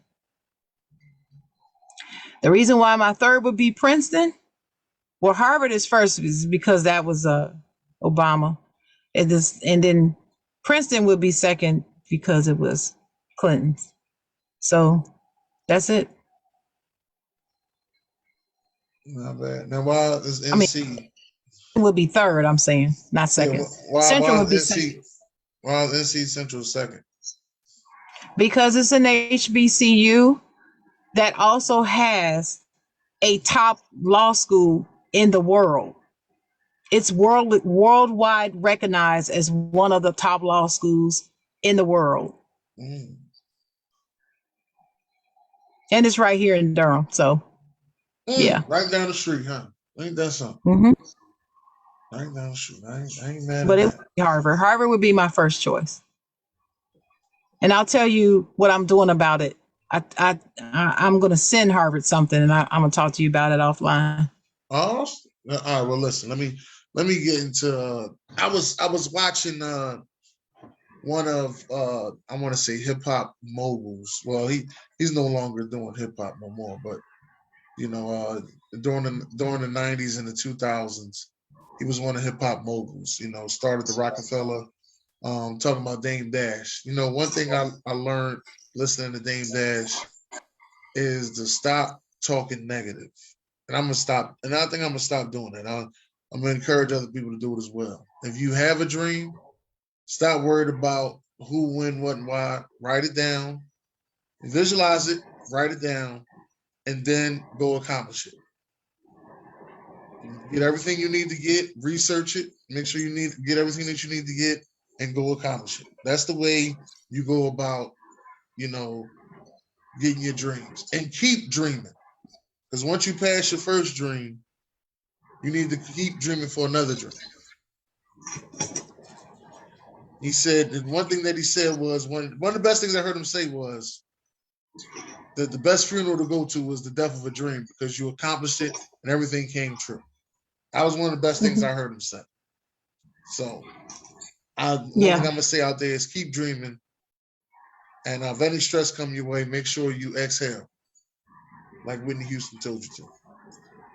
The reason why my third would be Princeton, well, Harvard is first is because that was Obama. And then Princeton would be second because it was Clinton. So that's it. Not bad. Now, why is NC? It would be third, I'm saying, not second. Yeah, Central would be NC, second. Why is NC Central second? Because it's an HBCU that also has a top law school in the world. It's worldwide recognized as one of the top law schools in the world. Mm. And it's right here in Durham. So, yeah. Right down the street, huh? Ain't that something? Hmm. Right down the street. I ain't mad But at it would that. be Harvard. Harvard would be my first choice. And I'll tell you what I'm doing about it. I'm going to send Harvard something, and I'm going to talk to you about it offline. Oh, all right. Well, listen. Let me get into. I was watching one of I want to say hip hop moguls. Well, he's no longer doing hip hop no more, but you know, during the '90s and the 2000s, he was one of hip hop moguls. You know, started the Rockefeller. Talking about Dame Dash. You know, one thing I learned listening to Dame Dash is to stop talking negative. And I'm gonna stop. And I think I'm gonna stop doing it. I'm gonna encourage other people to do it as well. If you have a dream, stop worried about who, when, what, and why. Write it down, visualize it, write it down, and then go accomplish it. Get everything you need to get, research it, make sure you get everything that you need to get, and go accomplish it. That's the way you go about, you know, getting your dreams. And keep dreaming. Because once you pass your first dream, you need to keep dreaming for another dream. He said, and one thing that he said was one of the best things I heard him say was that the best funeral to go to was the death of a dream because you accomplished it and everything came true. That was one of the best things I heard him say. So, one thing I'm gonna say out there is keep dreaming, and if any stress come your way, make sure you exhale, like Whitney Houston told you to.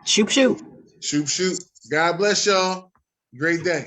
Shoot, shoot. Shoot, shoot. God bless y'all. Great day.